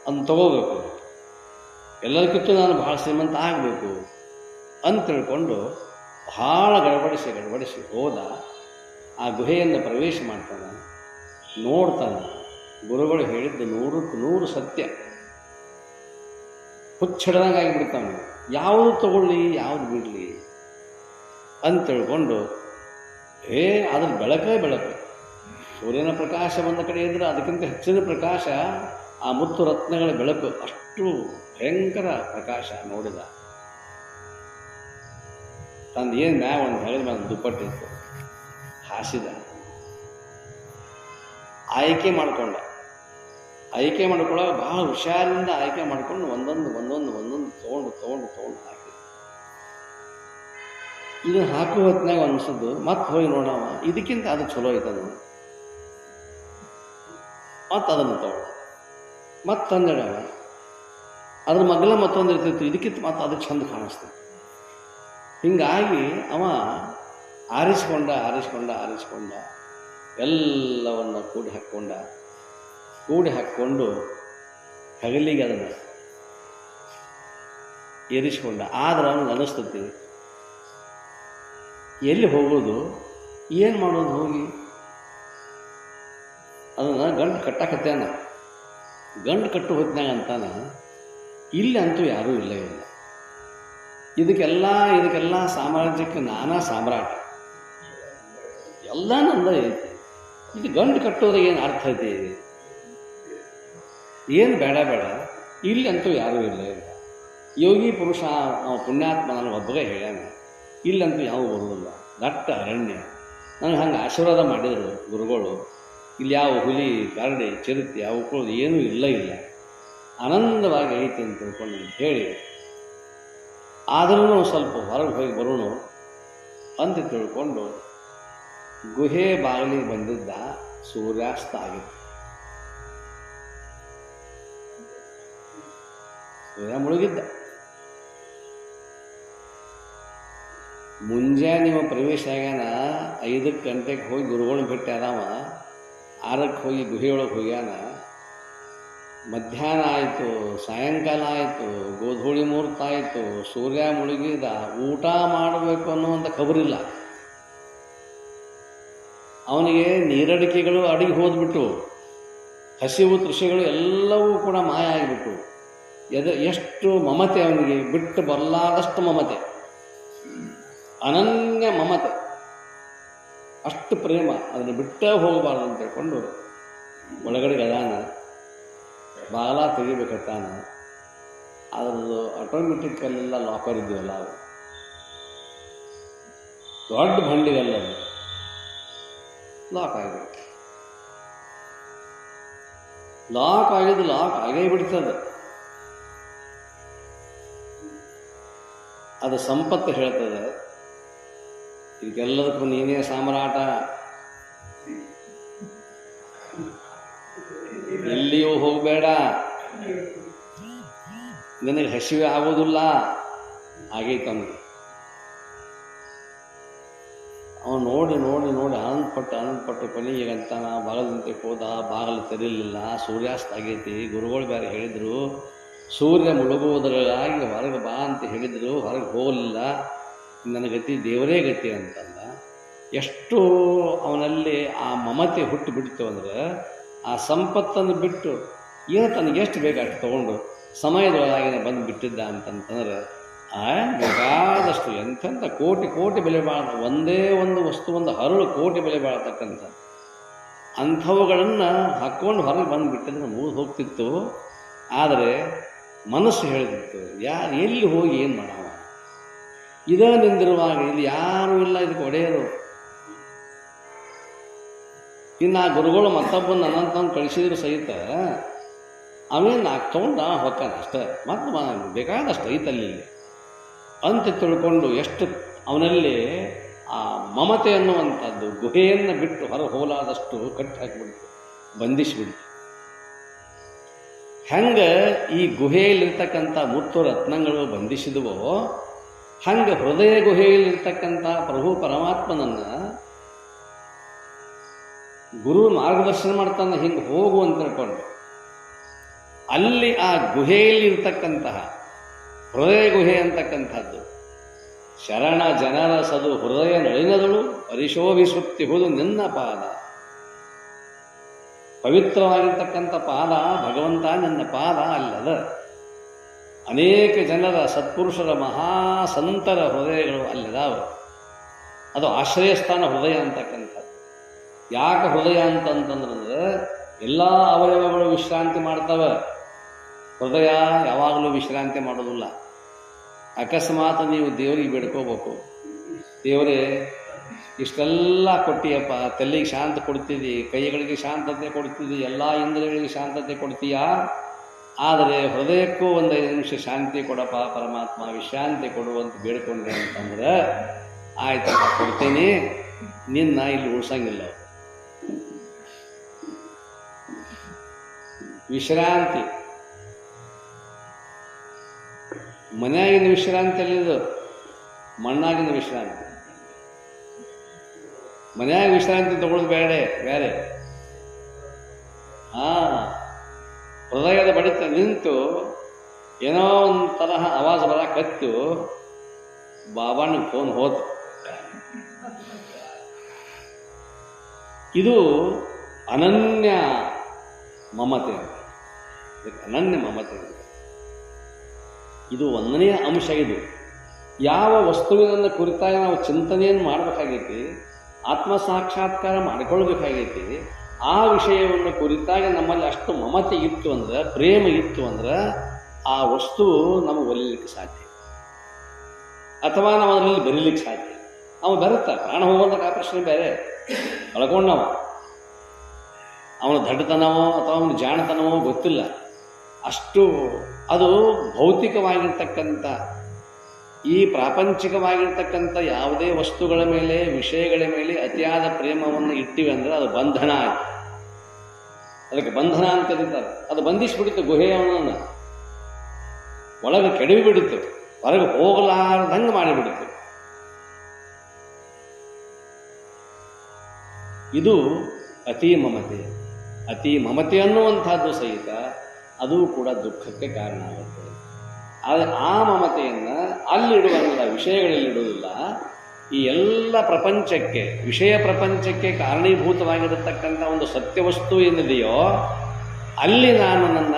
ಅದನ್ನು ತಗೋಬೇಕು, ಎಲ್ಲದಕ್ಕಿಂತ ನಾನು ಭಾಳ ಶ್ರೀಮಂತ ಆಗಬೇಕು ಅಂತ ತಿಳ್ಕೊಂಡು ಭಾಳ ಗಡಬಡಿಸಿ ಹೋದ. ಆ ಗುಹೆಯನ್ನು ಪ್ರವೇಶ ಮಾಡ್ತಾನೆ, ನೋಡ್ತಾನೆ. ಗುರುಗಳು ಹೇಳಿದ್ದು 100ಕ್ಕೆ 100 ಸತ್ಯ. ಹುಚ್ಚಿಡ್ದಂಗೆ ಆಗಿಬಿಡ್ತಾನೆ. ಯಾವುದು ತಗೊಳ್ಳಿ, ಯಾವುದು ಬಿಡಲಿ ಅಂತ ತಿಳ್ಕೊಂಡು ಅದ್ರ ಬೆಳಕು. ಸೂರ್ಯನ ಪ್ರಕಾಶ ಒಂದು ಕಡೆ ಇದ್ರೆ ಅದಕ್ಕಿಂತ ಹೆಚ್ಚಿನ ಪ್ರಕಾಶ ಆ ಮುತ್ತು ರತ್ನಗಳ ಬೆಳಕು, ಅಷ್ಟು ಭಯಂಕರ ಪ್ರಕಾಶ ನೋಡಿದ. ತಂದು ಏನು ಮ್ಯಾಗ ಒಂದು ಹೇಳಿದ ಮೇಲೆ ದುಪ್ಪಟ್ಟಿತ್ತು, ಹಾಸಿದ, ಆಯ್ಕೆ ಮಾಡ್ಕೊಳ್ಳೋ ಬಹಳ ಹುಷಾರಿಂದ ಆಯ್ಕೆ ಮಾಡ್ಕೊಂಡು ಒಂದೊಂದು ತೊಗೊಂಡು ಹಾಕಿ. ಇದನ್ನು ಹಾಕುವ ಹೊತ್ತಿನಾಗ ಅನಿಸೋದು ಮತ್ತೆ ಹೋಗಿ ನೋಡವ, ಇದಕ್ಕಿಂತ ಅದು ಚಲೋ ಐತದು, ಮತ್ತು ಅದನ್ನು ತಗೊಂಡ, ಮತ್ತೆ ತಂದಿಡವ. ಅದ್ರ ಮಗ್ಲ ಮತ್ತೊಂದು ಇರ್ತಿತ್ತು, ಇದಕ್ಕಿಂತ ಮತ್ತೆ ಅದು ಚಂದ ಕಾಣಿಸ್ತಿತ್ತು. ಹಿಂಗಾಗಿ ಅವ ಆರಿಸ್ಕೊಂಡ ಎಲ್ಲವನ್ನು ಕೂಡಿ ಹಾಕ್ಕೊಂಡು ಹಗಲಿಗೆ ಅದನ್ನು ಏರಿಸಿಕೊಂಡ. ಆದ್ರೆ ಅವನಿಗೆ ಅನಿಸ್ತತಿ, ಎಲ್ಲಿ ಹೋಗೋದು, ಏನು ಮಾಡೋದು ಹೋಗಿ? ಅದನ್ನು ಗಂಟು ಕಟ್ಟಾಕತ್ತೇನ. ಗಂಟು ಕಟ್ಟು ಹೊತ್ತಿನಾಗ ಅಂತಾನ, ಇಲ್ಲಿ ಅಂತೂ ಯಾರೂ ಇಲ್ಲ. ಇದಕ್ಕೆಲ್ಲ ಸಾಮ್ರಾಜ್ಯಕ್ಕೆ ನಾನಾ ಸಾಮ್ರಾಟ, ಎಲ್ಲ ನಂದ ಐತಿ. ಇದು ಗಂಟು ಕಟ್ಟೋದಾಗ ಏನು ಅರ್ಥ ಐತಿ? ಏನು ಬೇಡ, ಇಲ್ಲಿ ಅಂತೂ ಯಾರೂ ಇಲ್ಲ. ಯೋಗಿ ಪುರುಷ ನಾವು ಪುಣ್ಯಾತ್ಮ ನನಗೆ ಒಬ್ಬಗೆ ಹೇಳ್ಯಾನ, ಇಲ್ಲಂತೂ ಯಾವ ಬರುವುದಿಲ್ಲ, ದಟ್ಟ ಅರಣ್ಯ. ನನಗೆ ಹಂಗೆ ಆಶೀರ್ವಾದ ಮಾಡಿದರು ಗುರುಗಳು. ಇಲ್ಲಿ ಯಾವ ಹುಲಿ, ಕರಡಿ, ಚಿರತೆ ಅವಕ್ಕೂ ಏನೂ ಇಲ್ಲ, ಆನಂದವಾಗಿ ಐತಿ ಅಂತ ತಿಳ್ಕೊಂಡು ಅಂತ ಹೇಳಿ, ಆದ್ರೂ ಸ್ವಲ್ಪ ಹೊರಗೆ ಹೋಗಿ ಬರೋಣ ಅಂತ ತಿಳ್ಕೊಂಡು ಗುಹೆ ಬಾಗಿಲಿಗೆ ಬಂದಿದ್ದ. ಸೂರ್ಯಾಸ್ತ ಆಗಿತ್ತು. ಸೂರ್ಯ ಮುಳುಗಿದ್ದ. ಮುಂಜಾನೆ ನೀವು ಪ್ರವೇಶ ಆಗ್ಯಾನ. 5 ಗಂಟೆಗೆ ಹೋಗಿ ಗುರುಗಳನ್ನ ಭೇಟಿ ಆದಾವ. 6ಕ್ಕೆ ಹೋಗಿ ಗುಹೆಯೊಳಗೆ ಹೋಗ್ಯಾನ. ಮಧ್ಯಾಹ್ನ ಆಯಿತು, ಸಾಯಂಕಾಲ ಆಯಿತು, ಗೋಧೂಳಿ ಮುಹೂರ್ತ ಆಯಿತು, ಸೂರ್ಯ ಮುಳುಗಿದ. ಊಟ ಮಾಡಬೇಕು ಅನ್ನುವಂಥ ಖಬರಿಲ್ಲ ಅವನಿಗೆ. ನೀರಡಿಕೆಗಳು ಅಡಿಗೆ ಹೋದ್ಬಿಟ್ಟು, ಹಸಿವು ತೃಷೆಗಳು ಎಲ್ಲವೂ ಕೂಡ ಮಾಯ ಆಗಿಬಿಟ್ಟು, ಎಷ್ಟು ಮಮತೆ ಅವನಿಗೆ, ಬಿಟ್ಟು ಬರಲಾದಷ್ಟು ಮಮತೆ, ಅನನ್ಯ ಮಮತೆ, ಅಷ್ಟು ಪ್ರೇಮ. ಅದನ್ನು ಬಿಟ್ಟೇ ಹೋಗಬಾರ್ದು ಅಂತ ಹೇಳ್ಕೊಂಡು ಒಳಗಡೆ ಗದಾನ. ಬಾಲ ತೆಗಿಬೇಕತ್ತಾನ. ಅದ್ರದ್ದು ಆಟೋಮೆಟಿಕ್ಕಲ್ಲೆಲ್ಲ ಲಾಕರ್ ಇದ್ದೀವಲ್ಲ, ಅವು ದೊಡ್ಡ ಬಂಡಿಗಲ್ಲ, ಲಾಕ್ ಆಗಿಬಿಡುತ್ತೆ. ಲಾಕ್ ಆಗೇ ಬಿಡ್ತದೆ. ಅದು ಸಂಪತ್ತು ಹೇಳ್ತದೆ, ಇದಕ್ಕೆಲ್ಲದಕ್ಕೂ ನೀನೇ ಸಾಮ್ರಾಟ, ಎಲ್ಲಿಯೂ ಹೋಗಬೇಡ, ನಿನಗೆ ಹಸಿವೆ ಆಗೋದಿಲ್ಲ. ಆಗೈತೆ ಅವನಿಗೆ. ಅವನು ನೋಡಿ ಆನಂದಪಟ್ಟು ಕೊನೆಗಂತ ಬಾಗಲಂತೆ ಹೋದ. ಬಾಗಿಲು ತೆರೀಲಿಲ್ಲ. ಸೂರ್ಯಾಸ್ತ ಆಗೈತಿ. ಗುರುಗಳು ಬೇರೆ ಹೇಳಿದರು, ಸೂರ್ಯ ಮುಳುಗುವುದರಾಗಿ ಹೊರಗೆ ಬಾ ಅಂತ ಹೇಳಿದರು. ಹೊರಗೆ ಹೋಗಲಿಲ್ಲ. ನನ್ನ ಗತಿ ದೇವರೇ ಗತಿ ಅಂತಂದ. ಎಷ್ಟು ಅವನಲ್ಲಿ ಆ ಮಮತೆ ಹುಟ್ಟು ಬಿಡ್ತು ಅಂದ್ರೆ, ಆ ಸಂಪತ್ತನ್ನು ಬಿಟ್ಟು ಏನು ತನಗೆ ಎಷ್ಟು ಬೇಕು ಅಷ್ಟು ತೊಗೊಂಡು ಸಮಯದೊಳಗಿನ ಬಂದು ಬಿಟ್ಟಿದ್ದ ಅಂತಂತಂದ್ರೆ, ಬೇಕಾದಷ್ಟು ಎಂತೆಂಥ ಕೋಟಿ ಬೆಲೆ ಒಂದೇ ಒಂದು ವಸ್ತು, ಒಂದು ಹರಳು ಕೋಟಿ ಬೆಲೆ ಬಾಳತಕ್ಕಂಥ ಅಂಥವುಗಳನ್ನು ಹಾಕ್ಕೊಂಡು ಹೊರಗೆ ಬಂದು ಬಿಟ್ಟಿದ್ರೆ ಮುಗಿದು ಹೋಗ್ತಿತ್ತು. ಆದರೆ ಮನಸ್ಸು ಹೇಳ್ತಿತ್ತು, ಎಲ್ಲಿ ಹೋಗಿ ಏನು ಮಾಡವ, ಇದೇ ನಿಂದಿರುವಾಗ ಇಲ್ಲಿ ಯಾರೂ ಇಲ್ಲ, ಇದಕ್ಕೆ ಒಡೆಯರು. ಇನ್ನು ಆ ಗುರುಗಳು ಮತ್ತೊಬ್ಬನ ನನ್ನಂತಂದು ಕಳಿಸಿದ್ರು ಸಹಿತ ಅವೇನು ತೊಗೊಂಡ ಹೊಕ್ಕಾನ ಅಷ್ಟೇ, ಮತ್ತು ಬೇಕಾದಷ್ಟು ಐತಲ್ಲಿ ಅಂತ ತಿಳ್ಕೊಂಡು ಎಷ್ಟು ಅವನಲ್ಲಿ ಆ ಮಮತೆ ಅನ್ನುವಂಥದ್ದು ಗುಹೆಯನ್ನು ಬಿಟ್ಟು ಹೊರಗೆ ಹೋಗಲಾದಷ್ಟು ಕಟ್ಟಿ ಹಾಕಿಬಿಡ್ತು, ಬಂಧಿಸಿಬಿಡ್ತು. ಹೆಂಗೆ ಈ ಗುಹೆಯಲ್ಲಿರ್ತಕ್ಕಂಥ ಮುತ್ತು ರತ್ನಗಳು ಬಂಧಿಸಿದವೋ, ಹಂಗೆ ಹೃದಯ ಗುಹೆಯಲ್ಲಿರ್ತಕ್ಕಂಥ ಪ್ರಭು ಪರಮಾತ್ಮನನ್ನು ಗುರು ಮಾರ್ಗದರ್ಶನ ಮಾಡ್ತಾನೆ. ಹಿಂಗೆ ಹೋಗು ಅಂತ ತಿಳ್ಕೊಂಡು ಅಲ್ಲಿ ಆ ಗುಹೆಯಲ್ಲಿರ್ತಕ್ಕಂತಹ ಹೃದಯ ಗುಹೆ ಅಂತಕ್ಕಂಥದ್ದು, ಶರಣ ಜನರ ಸದು ಹೃದಯ ನಳಿನದಳು ಪರಿಶೋಭಿಸುತ್ತಿಹುದು ನಿನ್ನ ಪಾದ. ಪವಿತ್ರವಾಗಿರ್ತಕ್ಕಂಥ ಪಾದ ಭಗವಂತ, ನಿನ್ನ ಪಾದ ಅಲ್ಲದ. ಅನೇಕ ಜನರ ಸತ್ಪುರುಷರ ಮಹಾಸಂತರ ಹೃದಯಗಳು ಅಲ್ಲಿದಾವೆ. ಅದು ಆಶ್ರಯಸ್ಥಾನ ಹೃದಯ ಅಂತಕ್ಕಂಥದ್ದು. ಯಾಕೆ ಹೃದಯ ಅಂತಂತಂದ್ರೆ, ಎಲ್ಲ ಅವಯವಗಳು ವಿಶ್ರಾಂತಿ ಮಾಡ್ತವೆ, ಹೃದಯ ಯಾವಾಗಲೂ ವಿಶ್ರಾಂತಿ ಮಾಡೋದಿಲ್ಲ. ಅಕಸ್ಮಾತ್ ನೀವು ದೇವರಿಗೆ ಬೇಡ್ಕೋಬೇಕು, ದೇವರೇ ಇಷ್ಟೆಲ್ಲ ಕೊಟ್ಟಿಯಪ್ಪ, ತಲೆಗೆ ಶಾಂತ ಕೊಡ್ತಿದ್ದಿ, ಕೈಗಳಿಗೆ ಶಾಂತತೆ ಕೊಡ್ತಿದ್ದಿ, ಎಲ್ಲ ಇಂದ್ರಿಯಗಳಿಗೆ ಶಾಂತತೆ ಕೊಡ್ತೀಯಾ, ಆದರೆ ಹೃದಯಕ್ಕೂ ಒಂದು 5 ನಿಮಿಷ ಶಾಂತಿ ಕೊಡಪ್ಪ ಪರಮಾತ್ಮ, ವಿಶ್ರಾಂತಿ ಕೊಡುವಂತ ಬೇಡ್ಕೊಂಡೆ ಅಂತಂದ್ರೆ, ಆಯ್ತಪ್ಪ ಕೊಡ್ತೇನೆ, ನಿನ್ನ ಇಲ್ಲಿ ಉಳ್ಸಂಗಿಲ್ಲ. ವಿಶ್ರಾಂತಿ ಮನೆಯಾಗಿನ ವಿಶ್ರಾಂತಿ ಅಲ್ಲಿದು, ಮಣ್ಣಾಗಿನ ವಿಶ್ರಾಂತಿ. ಮನ್ಯಾಗ ವಿಶ್ರಾಂತಿ ತಗೊಳ್ಳೋದು ಬೇರೆ. ಹೃದಯದ ಬಡಿತ ನಿಂತು ಏನೋ ಒಂದು ತರಹ ಆವಾಜ ಬರಕತ್ತು, ಬಾಬಾನ ಫೋನ್ ಹೋತು. ಇದು ಅನನ್ಯ ಮಮತೆ, ಅನನ್ಯ ಮಮತೆ. ಇದು ಒಂದನೆಯ ಅಂಶ. ಇದು ಯಾವ ವಸ್ತುವಿನ ಕುರಿತಾಗಿ ನಾವು ಚಿಂತನೆಯನ್ನು ಮಾಡಬೇಕಾಗೈತಿ, ಆತ್ಮ ಸಾಕ್ಷಾತ್ಕಾರ ಮಾಡಿಕೊಳ್ಬೇಕಾಗೈತಿ, ಆ ವಿಷಯವನ್ನು ಕುರಿತಾಗಿ ನಮ್ಮಲ್ಲಿ ಅಷ್ಟು ಮಮತೆ ಇತ್ತು ಅಂದ್ರೆ, ಪ್ರೇಮ ಇತ್ತು ಅಂದ್ರೆ ಆ ವಸ್ತು ನಮಗೆ ಒಲಿಲಿಕ್ಕೆ ಸಾಧ್ಯ, ಅಥವಾ ನಾವು ಅದರಲ್ಲಿ ಬರೀಲಿಕ್ಕೆ ಸಾಧ್ಯ. ಅವ ಬರುತ್ತಾ ಪ್ರಾಣ ಹೋಗೋದಕ್ಕೆ ಆ ಪ್ರಶ್ನೆ ಬೇರೆ ಕಳ್ಕೊಂಡವ. ಅವನ ದಡ್ಡತನವೋ ಅಥವಾ ಅವನ ಜಾಣತನವೋ ಗೊತ್ತಿಲ್ಲ. ಅಷ್ಟು ಅದು ಭೌತಿಕವಾಗಿರ್ತಕ್ಕಂಥ ಈ ಪ್ರಾಪಂಚಿಕವಾಗಿರ್ತಕ್ಕಂಥ ಯಾವುದೇ ವಸ್ತುಗಳ ಮೇಲೆ, ವಿಷಯಗಳ ಮೇಲೆ ಅತಿಯಾದ ಪ್ರೇಮವನ್ನು ಇಟ್ಟಿವೆ ಅಂದರೆ ಅದು ಬಂಧನ ಆಯಿತು. ಅದಕ್ಕೆ ಬಂಧನ ಅಂತ ಕರೀತಾರೆ. ಅದು ಬಂಧಿಸಿಬಿಡುತ್ತೆ, ಗುಹೆಯವನನ್ನು ಒಳಗೆ ಕೆಡವಿಬಿಡುತ್ತೆ, ಹೊರಗೆ ಹೋಗಲಾರ್ದಂಗೆ ಮಾಡಿಬಿಡುತ್ತೆ. ಇದು ಅತಿ ಮಮತೆ. ಅತಿ ಮಮತೆ ಅನ್ನುವಂಥದ್ದು ಸಹಿತ ಅದು ಕೂಡ ದುಃಖಕ್ಕೆ ಕಾರಣ ಆಗುತ್ತೆ. ಆದರೆ ಆ ಮಮತೆಯನ್ನು ಅಲ್ಲಿಡುವಂಥ ವಿಷಯಗಳಲ್ಲಿ ಇಡುವುದಿಲ್ಲ. ಈ ಎಲ್ಲ ಪ್ರಪಂಚಕ್ಕೆ, ವಿಷಯ ಪ್ರಪಂಚಕ್ಕೆ ಕಾರಣೀಭೂತವಾಗಿರತಕ್ಕಂಥ ಒಂದು ಸತ್ಯವಸ್ತು ಏನಿದೆಯೋ ಅಲ್ಲಿ ನಾನು ನನ್ನ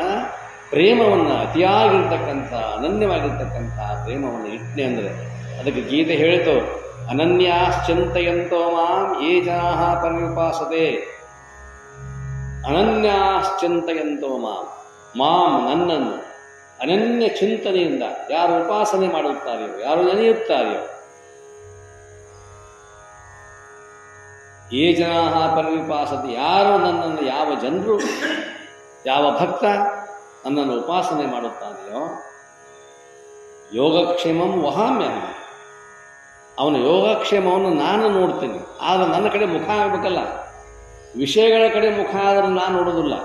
ಪ್ರೇಮವನ್ನು, ಅತಿಯಾಗಿರ್ತಕ್ಕಂಥ ಅನನ್ಯವಾಗಿರ್ತಕ್ಕಂಥ ಪ್ರೇಮವನ್ನು ಇಟ್ಟನೆ ಅಂದರೆ, ಅದಕ್ಕೆ ಗೀತೆ ಹೇಳಿತು, ಅನನ್ಯಾಶ್ಚಿಂತಯಂತೋ ಮಾಂ ಯೇ ಜನಾಃ ಪರ್ಯುಪಾಸತೆ. ಅನನ್ಯಾಶ್ಚಿಂತಯಂತೋ ಮಾಂ ನನ್ನನ್ನು ಅನನ್ಯ ಚಿಂತನೆಯಿಂದ ಯಾರು ಉಪಾಸನೆ ಮಾಡುತ್ತಾರೆಯೋ, ಯಾರು ನೆನೆಯುತ್ತಾರೆಯೋ, ಯೇ ಜನಾಃ ಪರ್ಯುಪಾಸತೆ, ಯಾರು ನನ್ನನ್ನು, ಯಾವ ಜನರು, ಯಾವ ಭಕ್ತ ನನ್ನನ್ನು ಉಪಾಸನೆ ಮಾಡುತ್ತಾನೆಯೋ, ಯೋಗಕ್ಷೇಮಂ ವಹಾಮ್ಯಹಂ, ಅವನ ಯೋಗಕ್ಷೇಮವನ್ನು ನಾನು ನೋಡ್ತೀನಿ. ಆದರೆ ನನ್ನ ಕಡೆ ಮುಖ ಆಗಬೇಕಲ್ಲ, ವಿಷಯಗಳ ಕಡೆ ಮುಖ ಆದ್ರೆ ನಾನು ನೋಡೋದಿಲ್ಲ.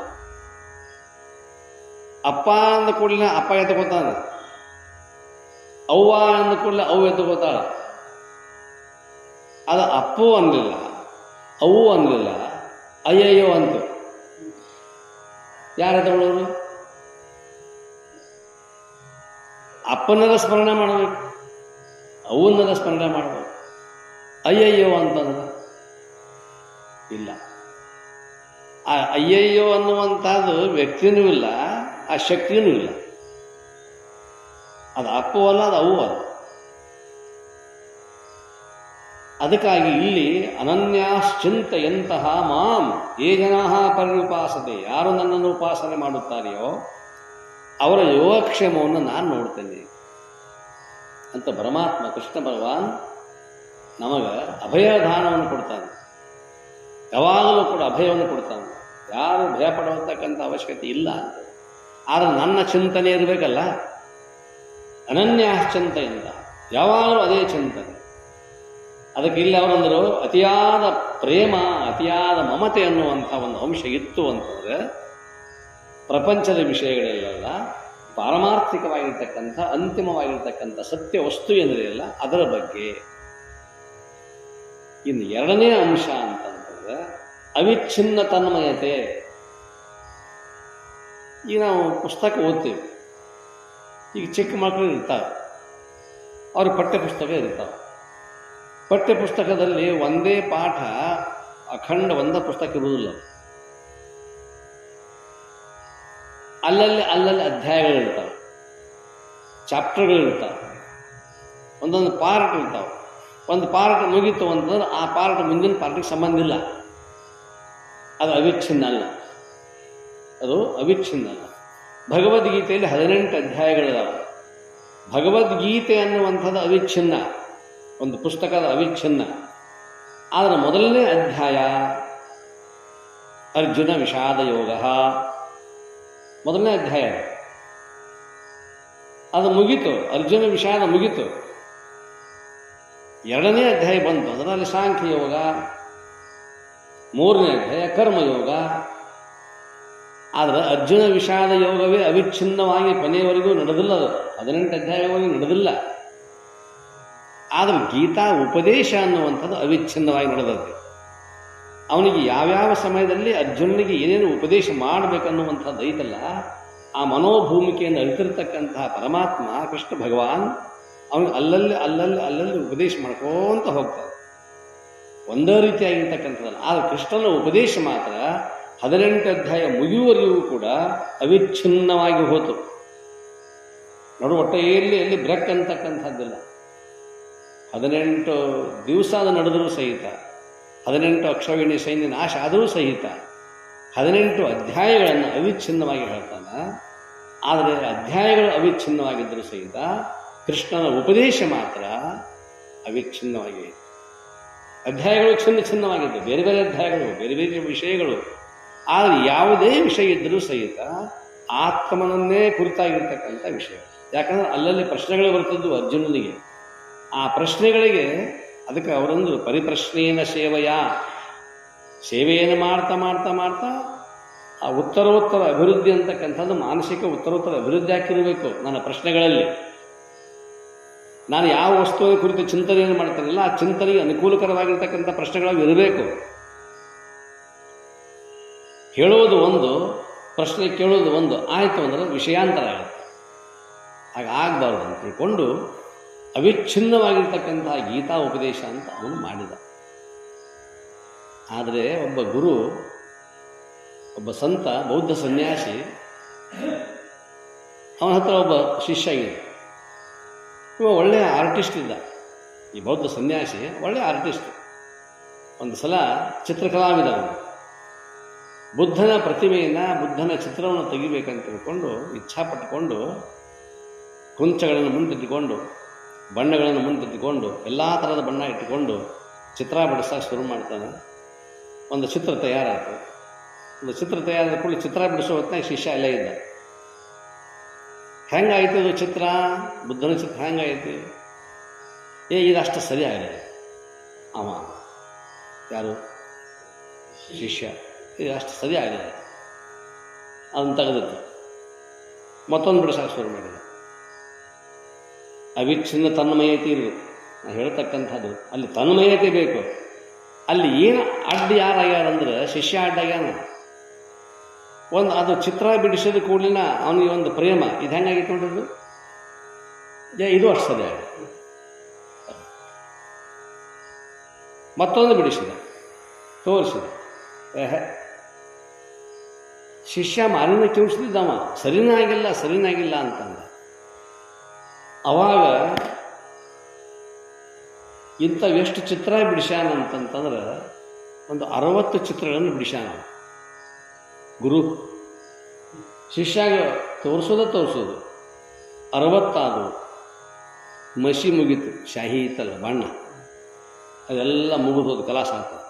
ಅಪ್ಪ ಅಂದ ಕೂಡಲೇ ಅಪ್ಪ ಎತ್ಕೋತಾನೆ, ಅವ್ವ ಅಂದ ಕೂಡಲೇ ಅವ್ವ ಎತ್ಕೋತಾಳ. ಅದು ಅಪ್ಪು ಅನ್ನಲಿಲ್ಲ, ಅವು ಅನ್ನಲಿಲ್ಲ, ಅಯ್ಯಯ್ಯೋ ಅಂತು. ಯಾರು ಎತ್ಕೊಳ್ಳೋರು? ಅಪ್ಪನರ ಸ್ಮರಣೆ ಮಾಡಬೇಕು, ಅವನರ ಸ್ಮರಣೆ ಮಾಡಬೇಕು. ಅಯ್ಯಯ್ಯೋ ಅಂತಂದ್ರೆ ಇಲ್ಲ. ಆ ಅಯ್ಯಯ್ಯೋ ಅನ್ನುವಂಥದ್ದು ವ್ಯಕ್ತಿನೂ ಇಲ್ಲ, ಆ ಶಕ್ತಿಯೂ ಇಲ್ಲ. ಅದು ಅಪ್ಪು ಅಲ್ಲ, ಅದು ಅವು ಅಲ್ಲ. ಅದಕ್ಕಾಗಿ ಇಲ್ಲಿ ಅನನ್ಯಾಶ್ಚಿಂತಯಂತಹ ಮಾಂ ಯೇ ಜನಾಃ ಪರ್ಯುಪಾಸತೆ, ಯಾರು ನನ್ನನ್ನು ಉಪಾಸನೆ ಮಾಡುತ್ತಾರೆಯೋ ಅವರ ಯೋಗಕ್ಷೇಮವನ್ನು ನಾನು ನೋಡ್ತೇನೆ ಅಂತ ಪರಮಾತ್ಮ ಕೃಷ್ಣ ಭಗವಾನ್ ನಮಗೆ ಅಭಯದಾನವನ್ನು ಕೊಡ್ತಾನೆ. ಯಾವಾಗಲೂ ಕೂಡ ಅಭಯವನ್ನು ಕೊಡ್ತಾನೆ. ಯಾರು ಭಯ ಪಡುವಂತಕ್ಕಂಥ ಅವಶ್ಯಕತೆ ಇಲ್ಲ ಅಂತ. ಆದರೆ ನನ್ನ ಚಿಂತನೆ ಇರಬೇಕಲ್ಲ, ಅನನ್ಯಾಶ್ಚಿಂತೆಯಿಂದ ಯಾವಾಗಲೂ ಅದೇ ಚಿಂತನೆ. ಅದಕ್ಕೆ ಇಲ್ಲಿ ಅವರಂದರು ಅತಿಯಾದ ಪ್ರೇಮ, ಅತಿಯಾದ ಮಮತೆ ಅನ್ನುವಂಥ ಒಂದು ಅಂಶ ಇತ್ತು ಅಂತಂದರೆ ಪ್ರಪಂಚದ ವಿಷಯಗಳೆಲ್ಲ ಪಾರಮಾರ್ಥಿಕವಾಗಿರ್ತಕ್ಕಂಥ, ಅಂತಿಮವಾಗಿರ್ತಕ್ಕಂಥ ಸತ್ಯ ವಸ್ತು ಏನಿದೆಯಲ್ಲ ಅದರ ಬಗ್ಗೆ. ಇನ್ನು ಎರಡನೇ ಅಂಶ ಅಂತಂತಂದ್ರೆ ಅವಿಚ್ಛಿನ್ನ ತನ್ಮಯತೆ. ಈಗ ನಾವು ಪುಸ್ತಕ ಓದ್ತೀವಿ, ಈಗ ಚಿಕ್ಕ ಮಕ್ಕಳು ಇರ್ತಾವೆ, ಅವ್ರ ಪಠ್ಯಪುಸ್ತಕ ಇರ್ತಾವೆ. ಪಠ್ಯಪುಸ್ತಕದಲ್ಲಿ ಒಂದೇ ಪಾಠ ಅಖಂಡ ಒಂದೇ ಪುಸ್ತಕ ಇರುವುದಿಲ್ಲ. ಅಲ್ಲಲ್ಲಿ ಅಧ್ಯಾಯಗಳಿರ್ತಾವೆ, ಚಾಪ್ಟರ್ಗಳಿರ್ತಾವೆ, ಒಂದೊಂದು ಪಾರ್ಟ್ ಇರ್ತಾವೆ. ಒಂದು ಪಾರ್ಟ್ ಮುಗೀತು ಅಂತಂದ್ರೆ ಆ ಪಾರ್ಟ್ ಮುಂದಿನ ಪಾರ್ಟಿಗೆ ಸಂಬಂಧ ಇಲ್ಲ. ಅದು ಅವಿಚ್ಛಿನ್ನ ಅಲ್ಲ, ಅದು ಅವಿಚ್ಛಿನ್ನ ಅಲ್ಲ. ಭಗವದ್ಗೀತೆಯಲ್ಲಿ 18 ಅಧ್ಯಾಯಗಳಿದಾವೆ. ಭಗವದ್ಗೀತೆ ಅನ್ನುವಂಥದ್ದು ಅವಿಚ್ಛಿನ್ನ, ಒಂದು ಪುಸ್ತಕದ ಅವಿಚ್ಛಿನ್ನ. ಆದರೆ ಮೊದಲನೇ ಅಧ್ಯಾಯ ಅರ್ಜುನ ವಿಷಾದ ಯೋಗ, ಮೊದಲನೇ ಅಧ್ಯಾಯ ಅದು ಮುಗೀತು, ಅರ್ಜುನ ವಿಷಾದ ಮುಗೀತು. ಎರಡನೇ ಅಧ್ಯಾಯ ಬಂತು, ಅದರಲ್ಲಿ ಸಾಂಖ್ಯ ಯೋಗ. ಮೂರನೇ ಅಧ್ಯಾಯ ಕರ್ಮಯೋಗ. ಆದರೆ ಅರ್ಜುನ ವಿಷಾದ ಯೋಗವೇ ಅವಿಚ್ಛಿನ್ನವಾಗಿ ಕೊನೆಯವರೆಗೂ ನಡೆದಿಲ್ಲ. ಅದು 18 ಅಧ್ಯಾಯವಾಗಿ ನಡೆದಿಲ್ಲ. ಆದರೆ ಗೀತಾ ಉಪದೇಶ ಅನ್ನುವಂಥದ್ದು ಅವಿಚ್ಛಿನ್ನವಾಗಿ ನಡೆದದ್ದು. ಅವನಿಗೆ ಯಾವ್ಯಾವ ಸಮಯದಲ್ಲಿ ಅರ್ಜುನನಿಗೆ ಏನೇನು ಉಪದೇಶ ಮಾಡಬೇಕನ್ನುವಂಥದ್ದು ಐತಲ್ಲ, ಆ ಮನೋಭೂಮಿಕೆಯನ್ನು ಅರಿತಿರ್ತಕ್ಕಂತಹ ಪರಮಾತ್ಮ ಕೃಷ್ಣ ಭಗವಾನ್ ಅವನಿಗೆ ಅಲ್ಲಲ್ಲಿ ಉಪದೇಶ ಮಾಡ್ಕೋತ ಹೋಗ್ತಾನೆ. ಒಂದೇ ರೀತಿಯಾಗಿರ್ತಕ್ಕಂಥದ್ದಲ್ಲ. ಆದರೆ ಕೃಷ್ಣನ ಉಪದೇಶ ಮಾತ್ರ 18 ಅಧ್ಯಾಯ ಮುಗಿಯುವವರೆಗೂ ಕೂಡ ಅವಿಚ್ಛಿನ್ನವಾಗಿ ಹೋತು. ನೋಡು, ಎಲ್ಲಿ ಬ್ರೇಕ್ ಅಂತಕ್ಕಂಥದ್ದಿಲ್ಲ. 18 ದಿವಸ ಅದು ನಡೆದರೂ ಸಹಿತ, 18 ಅಕ್ಷೋಹಿಣಿ ಸೈನ್ಯ ನಾಶ ಆದರೂ ಸಹಿತ 18 ಅಧ್ಯಾಯಗಳನ್ನು ಅವಿಚ್ಛಿನ್ನವಾಗಿ ಹೇಳ್ತಾನೆ. ಆದರೆ ಅಧ್ಯಾಯಗಳು ಅವಿಚ್ಛಿನ್ನವಾಗಿದ್ದರೂ ಸಹಿತ ಕೃಷ್ಣನ ಉಪದೇಶ ಮಾತ್ರ ಅವಿಚ್ಛಿನ್ನವಾಗಿ. ಅಧ್ಯಾಯಗಳು ಛಿನ್ನವಾಗಿದ್ದು, ಬೇರೆ ಬೇರೆ ಅಧ್ಯಾಯಗಳು, ಬೇರೆ ಬೇರೆ ವಿಷಯಗಳು. ಆದರೆ ಯಾವುದೇ ವಿಷಯ ಇದ್ದರೂ ಸಹಿತ ಆತ್ಮನನ್ನೇ ಕುರಿತಾಗಿರ್ತಕ್ಕಂಥ ವಿಷಯ. ಯಾಕಂದ್ರೆ ಅಲ್ಲಲ್ಲಿ ಪ್ರಶ್ನೆಗಳು ಬರ್ತದ್ದು ಅರ್ಜುನನಿಗೆ. ಆ ಪ್ರಶ್ನೆಗಳಿಗೆ ಅದಕ್ಕೆ ಅವರೊಂದು ಪರಿಪ್ರಶ್ನೇನ ಸೇವೆಯನ್ನು ಮಾಡ್ತಾ ಮಾಡ್ತಾ ಮಾಡ್ತಾ ಆ ಉತ್ತರೋತ್ತರ ಅಭಿವೃದ್ಧಿ ಅಂತಕ್ಕಂಥದ್ದು ಮಾನಸಿಕ ಉತ್ತರೋತ್ತರ ಅಭಿವೃದ್ಧಿ ಆಗಿರಬೇಕು. ನನ್ನ ಪ್ರಶ್ನೆಗಳಲ್ಲಿ ನಾನು ಯಾವ ವಸ್ತುವಿನ ಕುರಿತು ಚಿಂತನೆಯನ್ನು ಮಾಡ್ತಾನಲ್ಲ, ಆ ಚಿಂತನೆಗೆ ಅನುಕೂಲಕರವಾಗಿರ್ತಕ್ಕಂಥ ಪ್ರಶ್ನೆಗಳು ಇರಬೇಕು. ಹೇಳೋದು ಒಂದು, ಪ್ರಶ್ನೆ ಕೇಳೋದು ಒಂದು ಆಯಿತು ಅಂದ್ರೆ ವಿಷಯಾಂತರ ಆಗುತ್ತೆ. ಹಾಗಾಗಬಾರ್ದು ಅಂತ ತಿಳ್ಕೊಂಡು ಅವಿಚ್ಛಿನ್ನವಾಗಿರ್ತಕ್ಕಂತಹ ಗೀತಾ ಉಪದೇಶ ಅಂತ ಅವನು ಮಾಡಿದ. ಆದರೆ ಒಬ್ಬ ಗುರು, ಒಬ್ಬ ಸಂತ, ಬೌದ್ಧ ಸನ್ಯಾಸಿ, ಅವನ ಹತ್ರ ಒಬ್ಬ ಶಿಷ್ಯ ಇದೆ. ಇವ ಒಳ್ಳೆಯ ಆರ್ಟಿಸ್ಟ್ ಇದ್ದ. ಈ ಬೌದ್ಧ ಸನ್ಯಾಸಿ ಒಳ್ಳೆಯ ಆರ್ಟಿಸ್ಟ್. ಒಂದು ಸಲ ಚಿತ್ರಕಲಾವಿದವನು ಬುದ್ಧನ ಪ್ರತಿಮೆಯನ್ನು, ಬುದ್ಧನ ಚಿತ್ರವನ್ನು ತೆಗಿಬೇಕಂತ ತಿಳ್ಕೊಂಡು ಇಚ್ಛಾಪಟ್ಟುಕೊಂಡು ಕುಂಚಗಳನ್ನು ಮುಂದಿಟ್ಟುಕೊಂಡು, ಬಣ್ಣಗಳನ್ನು ಮುಂದಿಟ್ಟುಕೊಂಡು, ಎಲ್ಲ ಥರದ ಬಣ್ಣ ಇಟ್ಟುಕೊಂಡು ಚಿತ್ರ ಬಿಡಿಸೋಕೆ ಶುರು ಮಾಡ್ತಾನೆ. ಒಂದು ಚಿತ್ರ ತಯಾರಾಯಿತು. ಒಂದು ಚಿತ್ರ ತಯಾರಾದ ಕೂಡಲೇ ಚಿತ್ರ ಬಿಡಿಸೋ ಹೊತ್ತಿನಾಗ ಶಿಷ್ಯ ಎಲ್ಲ ಇದ್ದ. ಹೆಂಗಾಯ್ತು ಅದು ಚಿತ್ರ? ಬುದ್ಧನ ಚಿತ್ರ ಹೆಂಗಾಯ್ತು? ಇದಷ್ಟು ಸರಿಯಾಗಿದೆ. ಅವ ಯಾರು? ಶಿಷ್ಯ. ಇದು ಅಷ್ಟು ಸರಿಯಾಗಿದೆ. ಅದನ್ನು ತೆಗೆದಿತ್ತು. ಮತ್ತೊಂದು ಬಿಡಿಸೋಕೆ ಶುರು ಮಾಡಿದ. ಅವಿಚ್ಛಿನ್ನ ತನ್ಮಯತೆ ಇರಬೇಕು. ನಾನು ಹೇಳ್ತಕ್ಕಂಥದ್ದು ಅಲ್ಲಿ ತನ್ಮಯತೆ ಬೇಕು. ಅಲ್ಲಿ ಏನು ಅಡ್ಡ ಯಾರಾಗ್ಯಾರಂದ್ರೆ ಶಿಷ್ಯ ಅಡ್ಡಾಗ್ಯಾನ. ಅದು ಚಿತ್ರ ಬಿಡಿಸೋದು ಕೂಡಲಿನ ಅವನಿಗೆ ಒಂದು ಪ್ರೇಮ. ಇದು ಹೆಂಗಾಗಿತ್ತು ನೋಡಿದ್ದು? ಇದು ಅಷ್ಟು ಸರಿ ಆಗಿದೆ. ಮತ್ತೊಂದು ಬಿಡಿಸಿದ, ತೋರಿಸಿದ. ಶಿಷ್ಯ ಮಾಲಿನ್ಯ ಕಿಂಚಿಸಿದ್ದವ, ಸರಿನಾಗಿಲ್ಲ ಅಂತಂದ. ಅವಾಗ ಎಷ್ಟು ಚಿತ್ರ ಬಿಡಿಸ್ಯಾನ ಅಂತಂತಂದ್ರೆ ಒಂದು 60 ಚಿತ್ರಗಳನ್ನು ಬಿಡಿಸ್ಯಾನ ಗುರು. ಶಿಷ್ಯಾಗ ತೋರಿಸೋದು 60 ಆದವು. ಮಸಿ ಮುಗೀತು. ಶಾಹಿ ಇತ್ತಲ್ಲ ಬಣ್ಣ, ಅದೆಲ್ಲ ಮುಗಿದೋದು, ಕಲಾಸ ಆಗ್ತದೆ.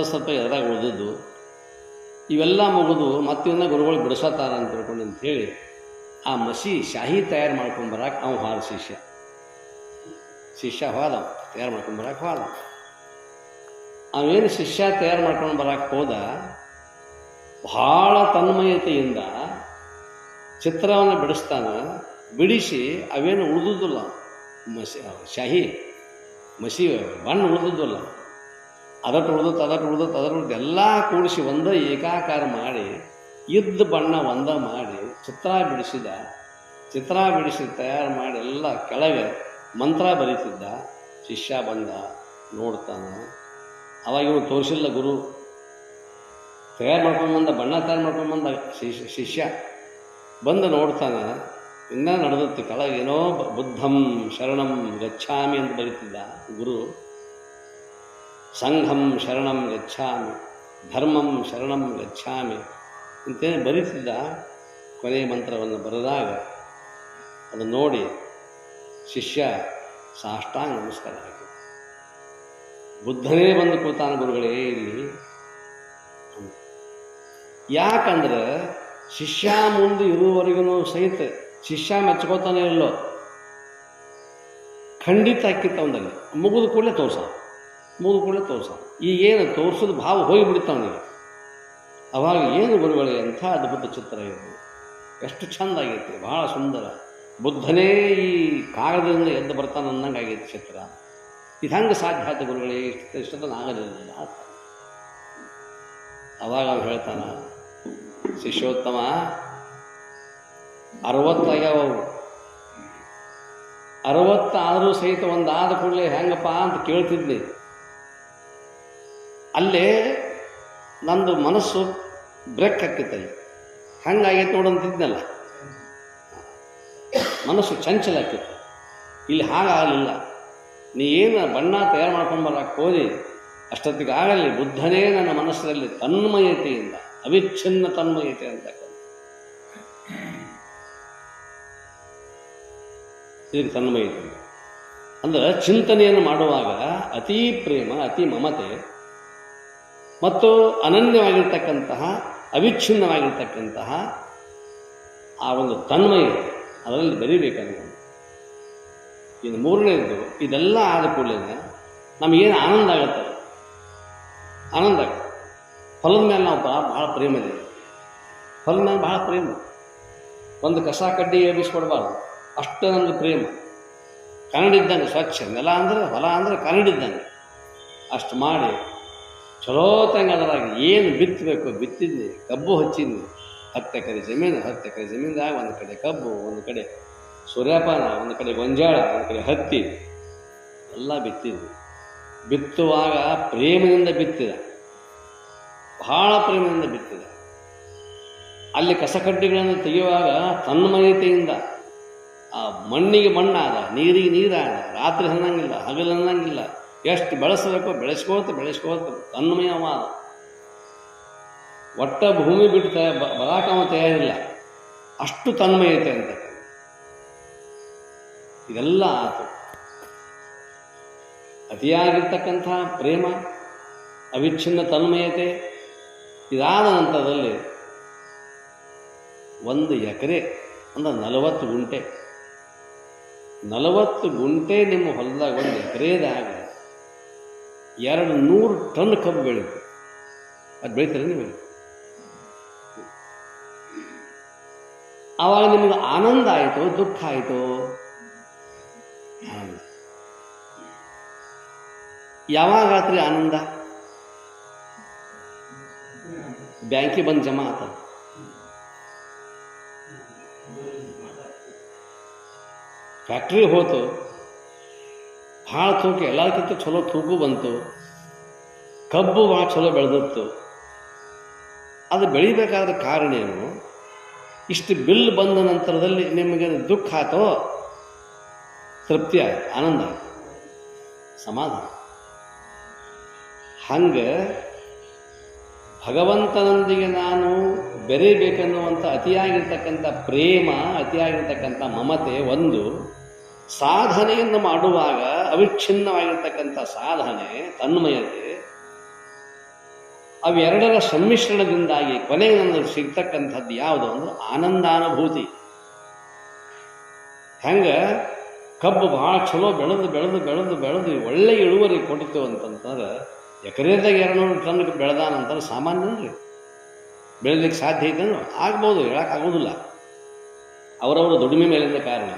ಸ್ವಲ್ಪ ಎದ್ರಾಗ ಉಳಿದದ್ದು ಇವೆಲ್ಲ ಮುಗಿದು ಮತ್ತಿನ್ನ ಗುರುಗಳು ಬಿಡಿಸತ್ತಾರ ಅಂತ ತಿಳ್ಕೊಂಡು ಅಂತೇಳಿ ಆ ಮಸಿ ಶಾಹಿ ತಯಾರು ಮಾಡ್ಕೊಂಬರಕ್ಕೆ ಅವ ಹಾದ. ಶಿಷ್ಯ ಹೋದ, ತಯಾರು ಮಾಡ್ಕೊಂಬರಕ್ಕೆ ಹೋದ. ಅವೇನು ಶಿಷ್ಯ ತಯಾರು ಮಾಡ್ಕೊಂಡು ಬರಕ್ಕೆ ಹೋದ, ಬಹಳ ತನ್ಮಯತೆಯಿಂದ ಚಿತ್ರವನ್ನು ಬಿಡಿಸ್ತಾನೆ. ಬಿಡಿಸಿ ಅವೇನು ಉಳಿದುದಿಲ್ಲ, ಶಾಹಿ ಮಸಿ ಬಣ್ಣ ಉಳಿದುದಿಲ್ಲ. ಅದಟ್ಟು ಉಳಿದತ್ತು ಎಲ್ಲ ಕೂಡಿಸಿ ಒಂದೇ ಏಕಾಕಾರ ಮಾಡಿ ಇದ್ದ ಬಣ್ಣ ಒಂದ ಮಾಡಿ ಚಿತ್ರ ಬಿಡಿಸಿ ತಯಾರು ಮಾಡಿ ಎಲ್ಲ ಕೆಳಗೆ ಮಂತ್ರ ಬರೀತಿದ್ದ. ಶಿಷ್ಯ ಬಂದ, ನೋಡ್ತಾನೆ. ಅವಾಗ ಇವನು ತೋರಿಸಿಲ್ಲ ಗುರು. ಬಣ್ಣ ತಯಾರು ಮಾಡ್ಕೊಂಡು ಬಂದ ಶಿಷ್ಯ ಬಂದು ನೋಡ್ತಾನೆ. ಇನ್ನೂ ನಡೆದತ್ತು ಕೆಳಗೇನೋ ಬುದ್ಧಂ ಶರಣಂ ಗಚ್ಛಾಮಿ ಅಂತ ಬರೀತಿದ್ದ ಗುರು. ಸಂಘಂ ಶರಣಂ ಗಚ್ಛಾಮಿ, ಧರ್ಮಂ ಶರಣಂ ಗಚ್ಛಾಮಿ ಅಂತೇಳಿ ಬರೀತಿದ್ದ. ಕೊನೆಯ ಮಂತ್ರವನ್ನು ಬರೆದಾಗ ಅದು ನೋಡಿ ಶಿಷ್ಯ ಸಾಷ್ಟಾಂಗ ನಮಸ್ಕಾರ ಹಾಕಿ, ಬುದ್ಧನೇ ಬಂದು ಕೂತಾನ ಗುರುಗಳೇ ಇಲ್ಲಿ. ಯಾಕಂದ್ರೆ ಶಿಷ್ಯ ಮುಂದೆ ಇರುವವರೆಗೂ ಸಹಿತ ಶಿಷ್ಯ ಮೆಚ್ಕೋತಾನೆ ಇಲ್ಲೋ, ಖಂಡಿತ ಆಕಿತ್ತು ಅವನಲ್ಲಿ. ಮುಗಿದ ಕೂಡಲೇ ತೋರ್ಸ. ಈಗೇನು ತೋರಿಸೋದು ಭಾವ ಹೋಗಿಬಿಡ್ತಾವನಿಗೆ. ಅವಾಗ ಏನು ಗುರುಗಳೇ ಎಂಥ ಅದ್ಭುತ ಚಿತ್ರ ಇದು, ಎಷ್ಟು ಚಂದ ಆಗೈತಿ, ಬಹಳ ಸುಂದರ. ಬುದ್ಧನೇ ಈ ಕಾಗದದಿಂದ ಎದ್ದು ಬರ್ತಾನೆ ಅನ್ನಂಗೆ ಆಗೈತಿ ಚಿತ್ರ. ಇದು ಹೆಂಗೆ ಸಾಧ್ಯ ಆಯ್ತು ಗುರುಗಳೇ, ಇಷ್ಟೊತ್ತನ ಆಗಲಿಲ್ಲ. ಅವಾಗ ಅವ್ನು ಹೇಳ್ತಾನ, ಶಿಷ್ಯೋತ್ತಮ 60 ಆಗ್ಯಾವ, 60 ಆದರೂ ಸಹಿತ ಒಂದಾದ ಕೂಡಲೇ ಹೆಂಗಪ್ಪ ಅಂತ ಕೇಳ್ತಿದ್ನಿ. ಅಲ್ಲೇ ನಂದು ಮನಸ್ಸು ಬ್ರೇಕ್ ಹಾಕಿತ್ತಲ್ಲಿ, ಹಂಗಾಗೈತೆ ನೋಡಂತಿದ್ನಲ್ಲ, ಮನಸ್ಸು ಚಂಚಲ ಆಗ್ತಿತ್ತು. ಇಲ್ಲಿ ಹಾಗಾಗಲಿಲ್ಲ. ನೀ ಏನು ಬಣ್ಣ ತಯಾರು ಮಾಡ್ಕೊಂಡು ಬರಕ್ಕೆ ಹೋದಿ, ಅಷ್ಟೊತ್ತಿಗೆ ಆಗಲಿ ಬುದ್ಧನೇ ನನ್ನ ಮನಸ್ಸಿನಲ್ಲಿ ತನ್ಮಯತೆಯಿಂದ, ಅವಿಚ್ಛಿನ್ನ ತನ್ಮಯತೆ ಅಂತಕ್ಕಂಥ ಇದಕ್ಕೆ ತನ್ಮಯತೆ ಅಂದ್ರೆ ಚಿಂತನೆಯನ್ನು ಮಾಡುವಾಗ ಅತೀ ಪ್ರೇಮ, ಅತಿ ಮಮತೆ ಮತ್ತು ಅನನ್ಯವಾಗಿರ್ತಕ್ಕಂತಹ, ಅವಿಚ್ಛಿನ್ನವಾಗಿರ್ತಕ್ಕಂತಹ ಆ ಒಂದು ತನ್ಮಯತೆ ಅದರಲ್ಲಿ ಬೆರಿಬೇಕಂತ. ಇನ್ನು ಮೂರನೇದು, ಇದೆಲ್ಲ ಆದ ಕೂಡಲೇ ನಮಗೇನು ಆನಂದ ಆಗುತ್ತೆ, ಆನಂದ ಆಗುತ್ತೆ. ಹೊಲದ ಮೇಲೆ ನಾವು ಭಾಳ ಪ್ರೇಮ ಇದೆ, ಹೊಲದ ಮೇಲೆ ಭಾಳ ಪ್ರೇಮ. ಒಂದು ಕಸ ಕಡ್ಡಿ ಎಬ್ಬಿಸ್ಕೊಡ್ಬಾರ್ದು, ಅಷ್ಟು ನಮ್ಗೆ ಪ್ರೇಮ. ಕನ್ನಡಿದ್ದಂಗೆ ಸ್ವಚ್ಛ, ನೆಲ ಅಂದರೆ ಹೊಲ ಅಂದರೆ ಕನ್ನಡಿದ್ದಂಗೆ ಅಷ್ಟು ಮಾಡಿ ಚಲೋ ತಂಗ ಅದರಾಗಿ ಏನು ಬಿತ್ತಬೇಕು ಬಿತ್ತಿದ್ನಿ. ಕಬ್ಬು ಹಚ್ಚಿದ್ನಿ, 10 ಎಕರೆ ಜಮೀನು, 10 ಎಕರೆ ಜಮೀನ್ದಾಗ ಒಂದು ಕಡೆ ಕಬ್ಬು, ಒಂದು ಕಡೆ ಸೂರ್ಯಪಾನ, ಒಂದು ಕಡೆ ಗೊಂಜಾಳ, ಒಂದು ಕಡೆ ಹತ್ತಿ ಎಲ್ಲ ಬಿತ್ತಿದ್ವಿ. ಬಿತ್ತುವಾಗ ಪ್ರೇಮದಿಂದ ಬಿತ್ತಿದ, ಬಹಳ ಪ್ರೇಮದಿಂದ ಬಿತ್ತಿದ. ಅಲ್ಲಿ ಕಸಕಡ್ಡಿಗಳನ್ನು ತೆಗೆಯುವಾಗ ತನ್ಮಯತೆಯಿಂದ ಆ ಮಣ್ಣಿಗೆ ಮಣ್ಣಾದ, ನೀರಿಗೆ ನೀರಾದ, ರಾತ್ರಿ ಅನ್ನಂಗಿಲ್ಲ, ಹಗಲು ಅನ್ನಂಗಿಲ್ಲ, ಎಷ್ಟು ಬೆಳೆಸಬೇಕೋ ಬೆಳೆಸ್ಕೋತ ತನ್ಮಯವಾದ. ಒಟ್ಟ ಭೂಮಿ ಬಿಟ್ಟು ಬರಾಕವ ತಯಾರಿಲ್ಲ, ಅಷ್ಟು ತನ್ಮಯತೆ ಅಂತ. ಇದೆಲ್ಲ ಆತು. ಅತಿಯಾಗಿರ್ತಕ್ಕಂಥ ಪ್ರೇಮ, ಅವಿಚ್ಛಿನ್ನ ತನ್ಮಯತೆ. ಇದಾದ ನಂತರದಲ್ಲಿ 1 ಎಕರೆ ಅಂದ್ರೆ 40 ಗುಂಟೆ, 40 ಗುಂಟೆ ನಿಮ್ಮ ಹೊಲದಾಗ 1 ಎಕರೆದಾಗ 200 ಟನ್ ಕಬ್ಬು ಬೆಳೀತು. ಅದು ಬೆಳೀತಾರೆ ನೀವು. ಆವಾಗ ನಿಮಗೆ ಆನಂದ ಆಯಿತು, ದುಃಖ ಆಯಿತು? ಆನಂದ. ಯಾವಾಗ ರಾತ್ರಿ ಆನಂದ? ಬ್ಯಾಂಕಿಗೆ ಬಂದು ಜಮಾ ಆತ, ಫ್ಯಾಕ್ಟ್ರಿ ಹೋತು, ಭಾಳ ತೂಕ, ಎಲ್ಲದಕ್ಕಿಂತ ಚಲೋ ತೂಕು ಬಂತು, ಕಬ್ಬು ಭಾಳ ಚಲೋ ಬೆಳೆದಿತ್ತು. ಅದು ಬೆಳಿಬೇಕಾದ ಕಾರಣ ಏನು? ಇಷ್ಟು ಬಿಲ್ ಬಂದ ನಂತರದಲ್ಲಿ ನಿಮಗೆ ದುಃಖ ಆತೋ, ತೃಪ್ತಿ ಆಯ್ತು, ಆನಂದ ಆಯ್ತು, ಸಮಾಧಾನ. ಹಂಗೆ ಭಗವಂತನೊಂದಿಗೆ ನಾನು ಬೆರೆಯಬೇಕೆನ್ನುವಂಥ ಅತಿಯಾಗಿರ್ತಕ್ಕಂಥ ಪ್ರೇಮ, ಅತಿಯಾಗಿರ್ತಕ್ಕಂಥ ಮಮತೆ ಒಂದು, ಸಾಧನೆಯನ್ನು ಮಾಡುವಾಗ ಅವಿಚ್ಛಿನ್ನವಾಗಿರ್ತಕ್ಕಂಥ ಸಾಧನೆ, ತನ್ಮಯತೆ, ಅವೆರಡರ ಸಮ್ಮಿಶ್ರಣದಿಂದಾಗಿ ಕೊನೆಗೆ ನನಗೆ ಸಿಗ್ತಕ್ಕಂಥದ್ದು ಯಾವುದು ಅಂದ್ರೆ ಆನಂದಾನುಭೂತಿ. ಹೆಂಗೆ ಕಬ್ಬು ಭಾಳ ಚಲೋ ಬೆಳೆದು ಒಳ್ಳೆ ಇಳುವರಿ ಕೊಡ್ತು ಅಂತಂದ್ರೆ, ಎಕರೆದಾಗ 200 ಟನ್ ಬೆಳೆದಾನಂತಾರೆ ಸಾಮಾನ್ಯನ್ರಿ. ಬೆಳೆದಲಿಕ್ಕೆ ಸಾಧ್ಯ ಐತೆ ಅಂದ್ರೆ ಆಗ್ಬೋದು, ಹೇಳೋಕ್ಕಾಗೋದಿಲ್ಲ, ಅವರವರ ದುಡಿಮೆ ಮೇಲಿಂದ ಕಾರಣ.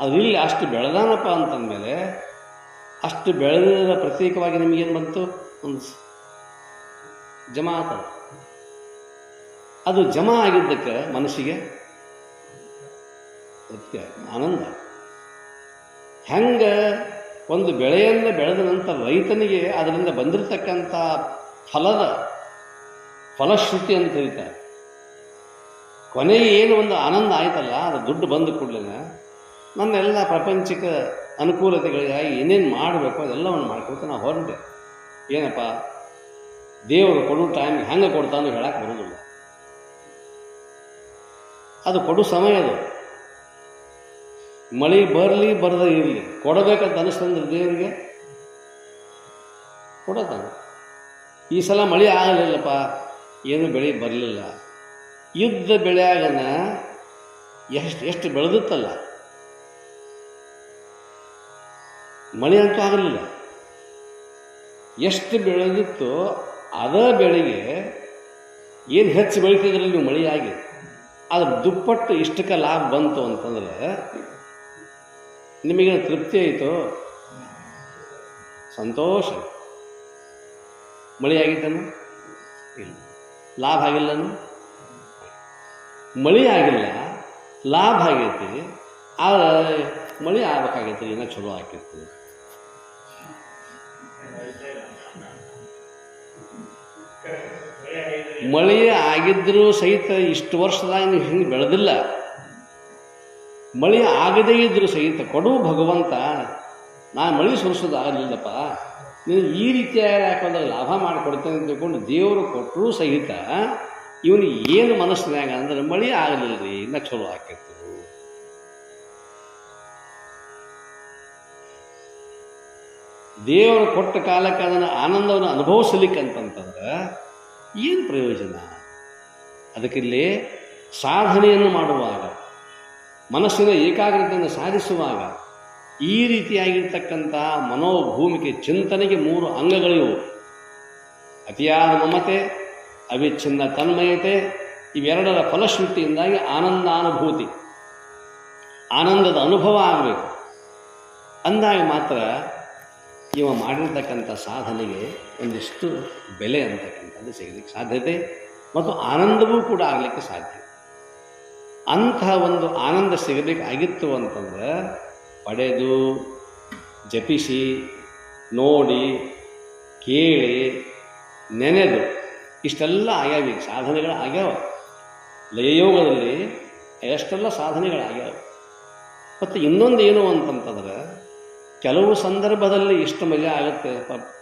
ಅದು ಇಲ್ಲಿ ಅಷ್ಟು ಬೆಳೆದಾನಪ್ಪ ಅಂತಂದಮೇಲೆ, ಅಷ್ಟು ಬೆಳೆದ ಪ್ರತ್ಯೇಕವಾಗಿ ನಿಮಗೇನು ಬಂತು? ಒಂದು ಜಮಾ ಆತ. ಅದು ಜಮಾ ಆಗಿದ್ದಕ್ಕೆ ಮನಸ್ಸಿಗೆ ತೃಪ್ತಿ ಆಯ್ತು, ಆನಂದ. ಹೆಂಗೆ ಒಂದು ಬೆಳೆಯನ್ನು ಬೆಳೆದ ನಂತರ ರೈತನಿಗೆ ಅದರಿಂದ ಬಂದಿರತಕ್ಕಂಥ ಫಲಶ್ರುತಿ ಅಂತ ಹೇಳ್ತಾರೆ. ಕೊನೆಗೆ ಏನು ಒಂದು ಆನಂದ ಆಯ್ತಲ್ಲ, ಅದು ದುಡ್ಡು ಬಂದ ಕೂಡಲೇ ನನ್ನೆಲ್ಲ ಪ್ರಪಂಚಿಕ ಅನುಕೂಲತೆಗಳಿಗಾಗಿ ಏನೇನು ಮಾಡಬೇಕು ಅದೆಲ್ಲವನ್ನು ಮಾಡ್ಕೊಳ್ತಾ ನಾವು ಹೊರಟೆ. ಏನಪ್ಪ ದೇವರು ಕೊಡೋ ಟೈಮ್ಗೆ ಹೆಂಗೆ ಕೊಡ್ತಾನೋ ಹೇಳಕ್ಕೆ ಬರೋದಿಲ್ಲ. ಅದು ಕೊಡೋ ಸಮಯ ಅದು. ಮಳೆ ಬರಲಿ ಬರದೇ ಇರಲಿ, ಕೊಡಬೇಕಂತ ಅನಿಸ್ತಂದ್ರೆ ದೇವರಿಗೆ ಕೊಡತಾನೆ. ಈ ಸಲ ಮಳೆ ಆಗಲಿಲ್ಲಪ್ಪ, ಏನು ಬೆಳೆ ಬರಲಿಲ್ಲ. ಯುದ್ಧ ಬೆಳೆಯಾಗನ ಎಷ್ಟು ಬೆಳೆದಿತ್ತಲ್ಲ, ಮಳೆ ಅಂತೂ ಆಗಲಿಲ್ಲ. ಎಷ್ಟು ಬೆಳೆದಿತ್ತು ಅದ ಬೆಳೆಗೆ ಏನು ಹೆಚ್ಚು ಬೆಳೀತಿದ್ರಲ್ಲಿ ನೀವು ಮಳೆಯಾಗಿ ಅದು ದುಪ್ಪಟ್ಟು ಇಷ್ಟಕ್ಕೆ ಲಾಭ ಬಂತು ಅಂತಂದ್ರೆ ನಿಮಗೇನು ತೃಪ್ತಿ ಆಯಿತು? ಸಂತೋಷ. ಮಳೆ ಆಗಿತ್ತನು? ಇಲ್ಲ. ಲಾಭ ಆಗಿಲ್ಲನು? ಮಳೆ ಆಗಿಲ್ಲ, ಲಾಭ ಆಗೈತಿ. ಆದರೆ ಮಳೆ ಆಗ್ಬೇಕಾಗೈತಿ, ಇನ್ನೂ ಚಲೋ ಆಕೈತಿ. ಮಳೆ ಆಗಿದ್ದರೂ ಸಹಿತ ಇಷ್ಟು ವರ್ಷದಾಗ ನೀವು ಹಿಂಗೆ ಬೆಳೆದಿಲ್ಲ. ಮಳೆ ಆಗದೇ ಇದ್ದರೂ ಸಹಿತ ಕೊಡು ಭಗವಂತ, ನಾನು ಮಳೆ ಸುರಿಸೋದಾಗಲಿಲ್ಲಪ್ಪ, ನೀನು ಈ ರೀತಿಯಾಗಿ ಯಾಕೊಂದಾಗ ಲಾಭ ಮಾಡಿಕೊಡ್ತೇನೆ ಅಂತ ತಿಳ್ಕೊಂಡು ದೇವರು ಕೊಟ್ಟರೂ ಸಹಿತ ಇವನು ಏನು ಮನಸ್ಸಿನಾಗ ಅಂದ್ರೆ ಮಳೆ ಆಗಲಿಲ್ಲ ರೀ, ಇನ್ನೂ ಚಲೋ ಆಕೈತಿ. ದೇವರು ಕೊಟ್ಟ ಕಾಲಕ್ಕೆ ಅದನ್ನು ಆನಂದವನ್ನು ಅನುಭವಿಸಲಿಕ್ಕಂತಂತಂದ್ರೆ ಏನು ಪ್ರಯೋಜನ? ಅದಕ್ಕಿಲ್ಲಿ ಸಾಧನೆಯನ್ನು ಮಾಡುವಾಗ, ಮನಸ್ಸಿನ ಏಕಾಗ್ರತೆಯನ್ನು ಸಾಧಿಸುವಾಗ ಈ ರೀತಿಯಾಗಿರ್ತಕ್ಕಂಥ ಮನೋಭೂಮಿಕೆ ಚಿಂತನೆಗೆ 3 ಅಂಗಗಳಿವು. ಅತಿಯಾದ ಮಮತೆ, ಅವಿಚ್ಛಿನ್ನ ತನ್ಮಯತೆ, ಇವೆರಡರ ಫಲಶ್ರುತಿಯಿಂದಾಗಿ ಆನಂದಾನುಭೂತಿ, ಆನಂದದ ಅನುಭವ ಆಗಬೇಕು. ಅಂದಾಗ ಮಾತ್ರ ಇವ ಮಾಡಿರ್ತಕ್ಕಂಥ ಸಾಧನೆಗೆ ಒಂದಿಷ್ಟು ಬೆಲೆ ಅಂತಕ್ಕಂಥದ್ದು ಸಿಗಲಿಕ್ಕೆ ಸಾಧ್ಯತೆ ಮತ್ತು ಆನಂದವೂ ಕೂಡ ಆಗಲಿಕ್ಕೆ ಸಾಧ್ಯ. ಅಂತಹ ಒಂದು ಆನಂದ ಸಿಗಬೇಕಾಗಿತ್ತು ಅಂತಂದ್ರೆ ಪಡೆದು, ಜಪಿಸಿ, ನೋಡಿ, ಕೇಳಿ, ನೆನೆದು ಇಷ್ಟೆಲ್ಲ ಆಗ್ಯಾವ. ಈಗ ಸಾಧನೆಗಳು ಆಗ್ಯಾವ. ಲಯಯೋಗದಲ್ಲಿ ಎಷ್ಟೆಲ್ಲ ಸಾಧನೆಗಳಾಗ್ಯಾವ. ಮತ್ತು ಇನ್ನೊಂದು ಏನು ಅಂತಂತಂದ್ರೆ ಕೆಲವು ಸಂದರ್ಭದಲ್ಲಿ ಇಷ್ಟು ಮಜಾ ಆಗುತ್ತೆ.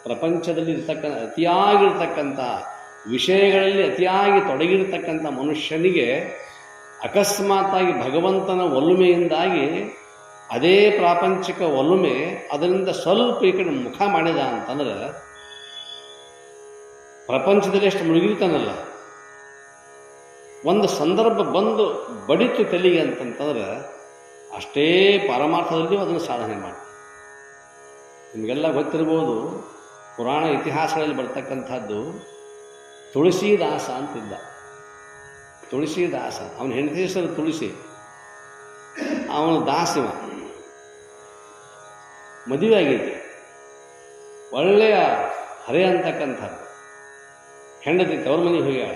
ಪ್ರಪಂಚದಲ್ಲಿ ಇರ್ತಕ್ಕಂಥ ಅತಿಯಾಗಿರ್ತಕ್ಕಂಥ ವಿಷಯಗಳಲ್ಲಿ ಅತಿಯಾಗಿ ತೊಡಗಿರ್ತಕ್ಕಂಥ ಮನುಷ್ಯನಿಗೆ ಅಕಸ್ಮಾತ್ತಾಗಿ ಭಗವಂತನ ಒಲುಮೆಯಿಂದಾಗಿ ಅದೇ ಪ್ರಾಪಂಚಿಕ ಒಲುಮೆ ಅದರಿಂದ ಸ್ವಲ್ಪ ಈ ಕಡೆ ಮುಖ ಮಾಡಿದ ಅಂತಂದ್ರೆ ಪ್ರಪಂಚದಲ್ಲಿ ಎಷ್ಟು ಮುಳುಗಿರ್ತಾನಲ್ಲ, ಒಂದು ಸಂದರ್ಭ ಬಂದು ಬಡಿತು ತೆಲಿಗೆ ಅಂತಂತಂದ್ರೆ ಅಷ್ಟೇ ಪರಮಾರ್ಥದಲ್ಲಿಯೂ ಅದನ್ನು ಸಾಧನೆ ಮಾಡಿ. ನಿಮಗೆಲ್ಲ ಗೊತ್ತಿರ್ಬೋದು, ಪುರಾಣ ಇತಿಹಾಸಗಳಲ್ಲಿ ಬರ್ತಕ್ಕಂಥದ್ದು ತುಳಸಿದಾಸ ಅಂತಿದ್ದ. ತುಳಸಿದಾಸ, ಅವನ ಹೆಂಡತಿ ಹೆಸರು ತುಳಸಿ, ಅವನು ದಾಸಿವ, ಮದುವೆ ಆಗೈತಿ, ಒಳ್ಳೆಯ ಹರೆ ಅಂತಕ್ಕಂಥದ್ದು. ಹೆಂಡತಿ ತವರ ಮನೆಗೆ ಹೋಗ್ಯಾಳ.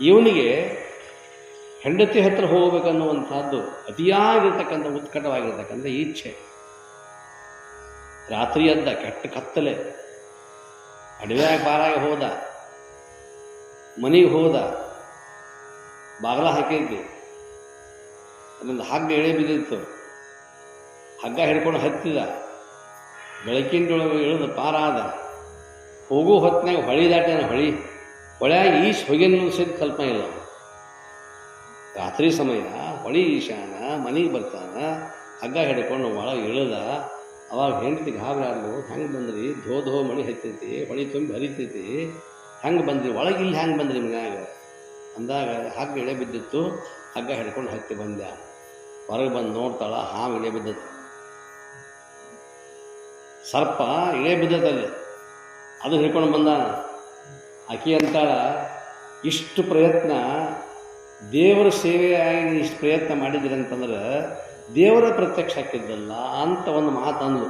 ಇವನಿಗೆ ಹೆಂಡತಿ ಹತ್ರ ಹೋಗ್ಬೇಕನ್ನುವಂಥದ್ದು ಅತಿಯಾಗಿರ್ತಕ್ಕಂಥ ಉತ್ಕಟವಾಗಿರ್ತಕ್ಕಂಥ ಇಚ್ಛೆ. ರಾತ್ರಿ ಎದ್ದ, ಕೆಟ್ಟ ಕತ್ತಲೆ, ಅಡವ್ಯಾಗ ಬಾರಾಗ ಹೋದ, ಮನೆಗೆ ಹೋದ, ಬಾಗಲ ಹಾಕೈತಿ, ಅದೊಂದು ಹಗ್ಗ ಎಳೆ ಬಿದ್ದಿತ್ತು, ಹಗ್ಗ ಹಿಡ್ಕೊಂಡು ಹತ್ತಿದ, ಬೆಳಕಿನೊಳಗೆ ಇಳಿದು ಪಾರಾದ. ಹೋಗೋ ಹೊತ್ತಿನಾಗ ಹೊಳಿ ದಾಟ್ಯಾನ. ಹೊಳ್ಯಾಗ ಈಶ್ ಹೊಗೆನ್ನು ಸಹಿತ ಕಲ್ಪ ಇಲ್ಲ. ರಾತ್ರಿ ಸಮಯ ಹೊಳಿ ಈಶಾನ ಮನೆಗೆ ಬರ್ತಾನ, ಹಗ್ಗ ಹಿಡ್ಕೊಂಡು ಒಳಗೆ ಇಳಿದ. ಅವಾಗ ಹೆಂಡತಿ ಗಾಬರಾಡ್ಲು, ಹೆಂಗೆ ಬಂದ್ರಿ? ಧೋ ಮಣಿ ಹತ್ತೈತಿ, ಹೊಳಿ ತುಂಬಿ ಹರಿತೈತಿ, ಹೆಂಗೆ ಬಂದ್ರಿ ಒಳಗೆ? ಇಲ್ಲಿ ಹೆಂಗೆ ಬಂದ್ರಿ ಮನ್ಯಾಗ ಅಂದಾಗ ಹಗ್ಗ ಇಳೆ ಬಿದ್ದಿತ್ತು. ಹಗ್ಗ ಹಿಡ್ಕೊಂಡು ಹತ್ತಿ ಬಂದ್ಯ. ಹೊರಗೆ ಬಂದು ನೋಡ್ತಾಳ, ಹಾವು ಇಳೆ ಬಿದ್ದತ್ತು, ಸರ್ಪ ಇಳೆ ಬಿದ್ದದಲ್ಲಿ, ಅದು ಹಿಡ್ಕೊಂಡು ಬಂದಾನ. ಆಕೆ ಅಂತಾಳ, ಇಷ್ಟು ಪ್ರಯತ್ನ ದೇವರ ಸೇವೆಯಾಗಿ ಇಷ್ಟು ಪ್ರಯತ್ನ ಮಾಡಿದ್ರಂತಂದ್ರೆ ದೇವರ ಪ್ರತ್ಯಕ್ಷ ಹಾಕಿದ್ದಲ್ಲ ಅಂತ ಒಂದು ಮಾತಂದ್ಲು.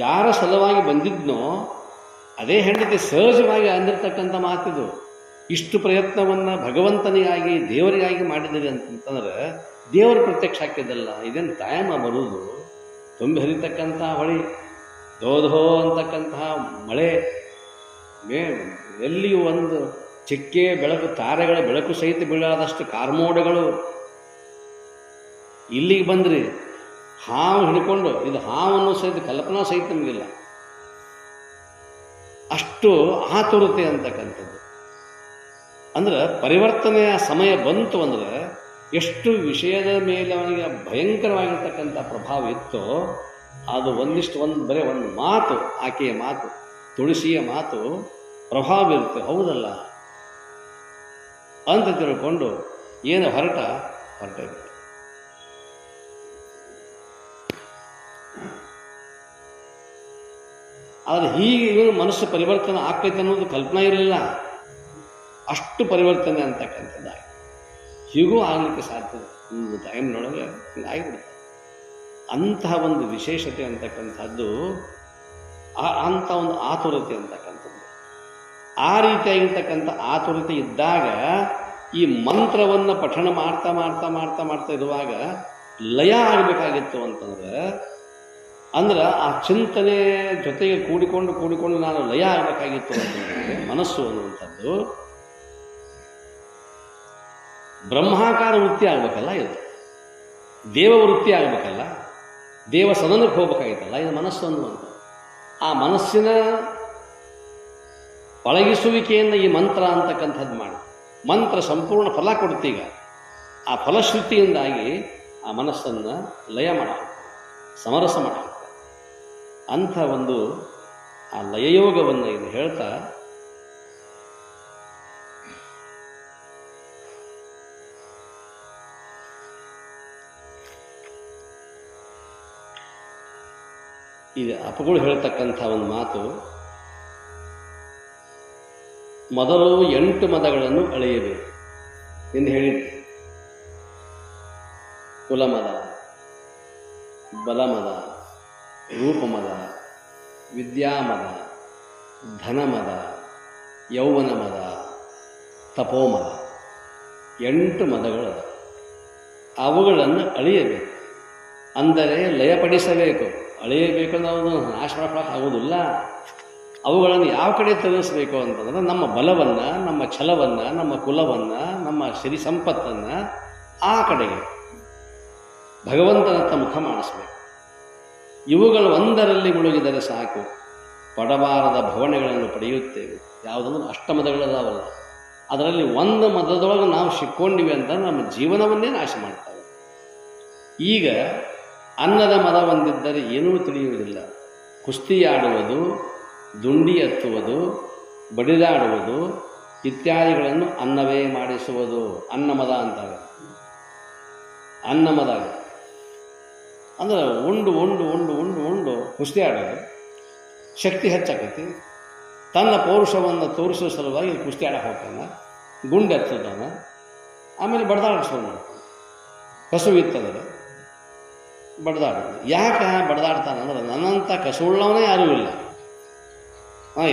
ಯಾರ ಸಲುವಾಗಿ ಬಂದಿದ್ನೋ ಅದೇ ಹೆಂಡತಿ ಸಹಜವಾಗಿ ಅಂದಿರ್ತಕ್ಕಂಥ ಮಾತಿದು. ಇಷ್ಟು ಪ್ರಯತ್ನವನ್ನು ಭಗವಂತನಿಗಾಗಿ ದೇವರಿಗಾಗಿ ಮಾಡಿದ್ದೀರಿ ಅಂತಂತಂದ್ರೆ ದೇವರ ಪ್ರತ್ಯಕ್ಷ ಹಾಕಿದ್ದಲ್ಲ. ಇದೇನು ಟೈಮ ಬರುವುದು? ತುಂಬಿ ಹರಿತಕ್ಕಂಥ ಹೊಳಿ, ದೋಧೋ ಅಂತಕ್ಕಂತಹ ಮಳೆ, ಎಲ್ಲಿಯೂ ಒಂದು ಚಿಕ್ಕೆ ಬೆಳಕು, ತಾರೆಗಳ ಬೆಳಕು ಸಹಿತ ಬೀಳಾದಷ್ಟು ಕಾರ್ಮೋಡಗಳು. ಇಲ್ಲಿಗೆ ಬಂದ್ರಿ, ಹಾವು ಹಿಡ್ಕೊಂಡು, ಇದು ಹಾವನ್ನು ಸಹಿತ ಕಲ್ಪನಾ ಸಹಿತ ನಮಗಿಲ್ಲ. ಅಷ್ಟು ಆತುರತೆ ಅಂತಕ್ಕಂಥದ್ದು. ಅಂದ್ರೆ ಪರಿವರ್ತನೆಯ ಸಮಯ ಬಂತು ಅಂದ್ರೆ ಎಷ್ಟು ವಿಷಯದ ಮೇಲೆ ಅವನಿಗೆ ಭಯಂಕರವಾಗಿರ್ತಕ್ಕಂಥ ಪ್ರಭಾವ ಇತ್ತೋ ಅದು ಬರೀ ಒಂದು ಮಾತು, ಆಕೆಯ ಮಾತು, ತುಳಸಿಯ ಮಾತು ಪ್ರಭಾವ ಬೀರುತ್ತೆ. ಹೌದಲ್ಲ ಅಂತ ತಿಳ್ಕೊಂಡು ಏನು ಹೊರಟೆ. ಆದರೆ ಹೀಗೆ ಇವನು ಮನಸ್ಸು ಪರಿವರ್ತನೆ ಆಗ್ತೈತೆ ಅನ್ನೋದು ಕಲ್ಪನಾ ಇರಲಿಲ್ಲ. ಅಷ್ಟು ಪರಿವರ್ತನೆ ಅಂತಕ್ಕಂಥದ್ದು ಹೀಗೂ ಆಗಲಿಕ್ಕೆ ಸಾಧ್ಯ. ಒಂದು ಟೈಮ್ನೊಳಗೆ ಹಿಂಗಾಗಿಬಿಡುತ್ತೆ. ಅಂತಹ ಒಂದು ವಿಶೇಷತೆ ಅಂತಕ್ಕಂಥದ್ದು ಅಂಥ ಒಂದು ಆತುರತೆ ಅಂತಕ್ಕಂಥದ್ದು. ಆ ರೀತಿಯಾಗಿರ್ತಕ್ಕಂಥ ಆತುರತೆ ಇದ್ದಾಗ ಈ ಮಂತ್ರವನ್ನು ಪಠಣ ಮಾಡ್ತಾ ಮಾಡ್ತಾ ಮಾಡ್ತಾ ಮಾಡ್ತಾ ಇರುವಾಗ ಲಯ ಆಗಬೇಕಾಗಿತ್ತು ಅಂದ್ರೆ ಆ ಚಿಂತನೆ ಜೊತೆಗೆ ಕೂಡಿಕೊಂಡು ನಾನು ಲಯ ಆಗಬೇಕಾಗಿತ್ತು ಅಂತಂದರೆ ಮನಸ್ಸು ಅನ್ನುವಂಥದ್ದು ಬ್ರಹ್ಮಾಕಾರ ವೃತ್ತಿ ಆಗಬೇಕಲ್ಲ, ಇದು ದೇವ ವೃತ್ತಿ ಆಗಬೇಕಲ್ಲ, ದೇವ ಸದನಕ್ಕೆ ಹೋಗ್ಬೇಕಾಗಿತ್ತಲ್ಲ, ಇದು ಮನಸ್ಸು ಅನ್ನುವಂಥದ್ದು. ಆ ಮನಸ್ಸಿನ ಪಳಗಿಸುವಿಕೆಯನ್ನು ಈ ಮಂತ್ರ ಅಂತಕ್ಕಂಥದ್ದು ಮಾಡಿ ಮಂತ್ರ ಸಂಪೂರ್ಣ ಫಲ ಕೊಡ್ತೀಗ. ಆ ಫಲಶ್ರುತಿಯಿಂದಾಗಿ ಆ ಮನಸ್ಸನ್ನು ಲಯ ಮಾಡಬೇಕು, ಸಮರಸ ಮಾಡಬೇಕು. ಅಂಥ ಒಂದು ಆ ಲಯಯೋಗವನ್ನು ಇದು ಹೇಳ್ತಾ ಇದು ಅಪಗಳು ಹೇಳ್ತಕ್ಕಂಥ ಒಂದು ಮಾತು, ಮೊದಲು 8 ಮದಗಳನ್ನು ಅಳೆಯಬೇಕು ಎಂದು ಹೇಳಿದ್ದು. ಕುಲಮದ, ಬಲಮದ, ರೂಪಮದ, ವಿದ್ಯಾಮದ, ಧನಮದ, ಯೌವನಮದ, ತಪೋಮದ, 8 ಮದಗಳು. ಅವುಗಳನ್ನು ಅಳೆಯಬೇಕು, ಅಂದರೆ ಲಯಪಡಿಸಬೇಕು. ಅಳೆಯಬೇಕಂದ್ರೆ ಅವು ನಾಶ ಮಾಡೋಕ್ಕೆ ಆಗೋದಿಲ್ಲ. ಅವುಗಳನ್ನು ಯಾವ ಕಡೆ ತರಿಸಬೇಕು ಅಂತಂದ್ರೆ ನಮ್ಮ ಬಲವನ್ನು, ನಮ್ಮ ಛಲವನ್ನು, ನಮ್ಮ ಕುಲವನ್ನು, ನಮ್ಮ ಸಿರಿ ಸಂಪತ್ತನ್ನು ಆ ಕಡೆಗೆ ಭಗವಂತನತ್ತ ಮುಖ ಮಾಡಿಸ್ಬೇಕು. ಇವುಗಳು ಒಂದರಲ್ಲಿ ಮುಳುಗಿದರೆ ಸಾಕು, ಪಡಬಾರದ ಭವನಗಳನ್ನು ಪಡೆಯುತ್ತೇವೆ. ಯಾವುದಂದ್ರೆ ಅಷ್ಟಮದಗಳದಾವಲ್ಲ, ಅದರಲ್ಲಿ ಒಂದು ಮದದೊಳಗೆ ನಾವು ಸಿಕ್ಕೊಂಡಿವಿ ಅಂತ ನಮ್ಮ ಜೀವನವನ್ನೇ ನಾಶ ಮಾಡ್ತವೆ. ಈಗ ಅನ್ನದ ಮದ ಹೊಂದಿದ್ದರೆ ಏನೂ ತಿಳಿಯುವುದಿಲ್ಲ. ಕುಸ್ತಿಯಾಡುವುದು, ದುಂಡಿ ಎತ್ತುವುದು, ಬಡಿದಾಡುವುದು ಇತ್ಯಾದಿಗಳನ್ನು ಅನ್ನವೇ ಮಾಡಿಸುವುದು ಅನ್ನಮದ ಅಂತಾರೆ. ಅನ್ನಮದ ಅಂದ್ರೆ ಉಂಡು ಉಂಡು ಉಂಡು ಉಂಡು ಉಂಡು ಕುಸ್ತಿ ಆಡೋದು, ಶಕ್ತಿ ಹೆಚ್ಚಾಕೈತಿ. ತನ್ನ ಪೌರುಷವನ್ನು ತೋರಿಸೋ ಸಲುವಾಗಿ ಕುಸ್ತಿ ಆಡಕ್ಕೆ ಹೋಗ್ತಾನೆ, ಗುಂಡು ಎತ್ತದಾನ, ಆಮೇಲೆ ಬಡ್ದಾಡಿಸೋದು ಮಾಡ್ತಾನೆ. ಕಸು ಇತ್ತದ್ರೆ ಬಡ್ದಾಡೋದು. ಯಾಕೆ ಬಡ್ದಾಡ್ತಾನೆ ಅಂದ್ರೆ ನನ್ನಂಥ ಕಸುಳ್ಳವನೇ ಯಾರೂ ಇಲ್ಲ,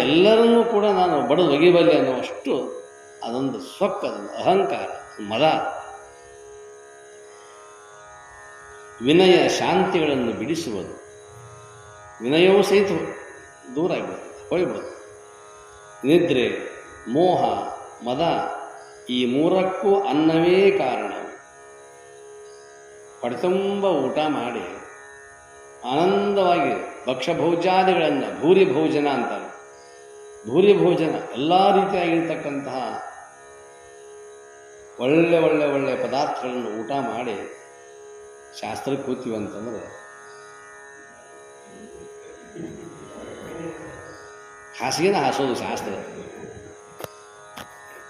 ಎಲ್ಲರನ್ನೂ ಕೂಡ ನಾನು ಬಡದು ಒಗಿಬಲ್ಲೆ ಅನ್ನುವಷ್ಟು ಅದೊಂದು ಸೊಕ್ಕ, ಅದೊಂದು ಅಹಂಕಾರ, ಮದ. ವಿನಯ ಶಾಂತಿಗಳನ್ನು ಬಿಡಿಸುವುದು, ವಿನಯವೂ ಸಹಿತ ದೂರ ಆಗಿಬಿಡುತ್ತೆ, ಹೋಗ್ಬಿಡುತ್ತೆ. ನಿದ್ರೆ, ಮೋಹ, ಮದ ಈ 3ಕ್ಕೂ ಅನ್ನವೇ ಕಾರಣ. ಪಡ್ತುಂಬ ಊಟ ಮಾಡಿ ಆನಂದವಾಗಿ ಭಕ್ಷ್ಯಭೋಜ್ಯಾದಿಗಳನ್ನು ಭೂರಿ ಭೋಜನ ಅಂತಾರೆ. ಭೂರಿ ಭೋಜನ ಎಲ್ಲ ರೀತಿಯಾಗಿರ್ತಕ್ಕಂತಹ ಒಳ್ಳೆ ಒಳ್ಳೆ ಒಳ್ಳೆ ಪದಾರ್ಥಗಳನ್ನು ಊಟ ಮಾಡಿ ಶಾಸ್ತ್ರಕ್ಕೆ ಕೂತೀವಿ ಅಂತಂದ್ರೆ ಹಾಸಿಗೆನ ಹಾಸೋದು ಶಾಸ್ತ್ರ.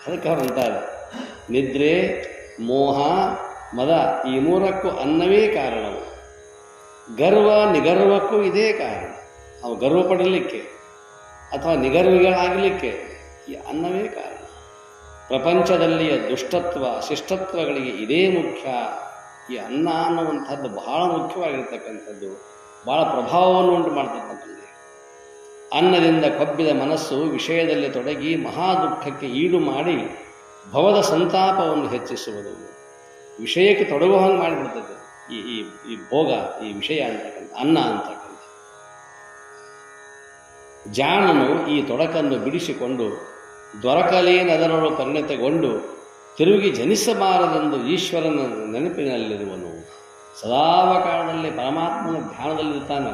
ಅದಕ್ಕೆ ಅವ್ರು ಅಂತಾರೆ, ನಿದ್ರೆ, ಮೋಹ, ಮದ ಈ 3ಕ್ಕೂ ಅನ್ನವೇ ಕಾರಣವು. ಗರ್ವ ನಿಗರ್ವಕ್ಕೂ ಇದೇ ಕಾರಣ. ಅವು ಗರ್ವ ಪಡಲಿಕ್ಕೆ ಅಥವಾ ನಿಗರ್ವಿಗಳಾಗಲಿಕ್ಕೆ ಈ ಅನ್ನವೇ ಕಾರಣ. ಪ್ರಪಂಚದಲ್ಲಿಯ ದುಷ್ಟತ್ವ ಶಿಷ್ಟತ್ವಗಳಿಗೆ ಇದೇ ಮುಖ್ಯ. ಈ ಅನ್ನ ಅನ್ನುವಂಥದ್ದು ಬಹಳ ಮುಖ್ಯವಾಗಿರ್ತಕ್ಕಂಥದ್ದು, ಬಹಳ ಪ್ರಭಾವವನ್ನು ಉಂಟು ಮಾಡ್ತಕ್ಕಂಥದ್ದು. ಅನ್ನದಿಂದ ಕೊಬ್ಬಿದ ಮನಸ್ಸು ವಿಷಯದಲ್ಲಿ ತೊಡಗಿ ಮಹಾ ದುಃಖಕ್ಕೆ ಈಡು ಮಾಡಿ ಭವದ ಸಂತಾಪವನ್ನು ಹೆಚ್ಚಿಸುವುದು. ವಿಷಯಕ್ಕೆ ತೊಡಗೋ ಹಂಗೆ ಮಾಡಿಬಿಡ್ತದೆ ಈ ಭೋಗ, ಈ ವಿಷಯ ಅಂತಕ್ಕಂಥ ಅನ್ನ ಅಂತಕ್ಕಂಥ. ಜಾಣನು ಈ ತೊಡಕನ್ನು ಬಿಡಿಸಿಕೊಂಡು ದೊರಕಲೇನದರೊಳು ಪರಿಣತಗೊಂಡು ತಿರುಗಿ ಜನಿಸಬಾರದೆಂದು ಈಶ್ವರನ ನೆನಪಿನಲ್ಲಿರುವನು. ಸದಾವಕಾಲದಲ್ಲಿ ಪರಮಾತ್ಮನ ಧ್ಯಾನದಲ್ಲಿರ್ತಾನೆ.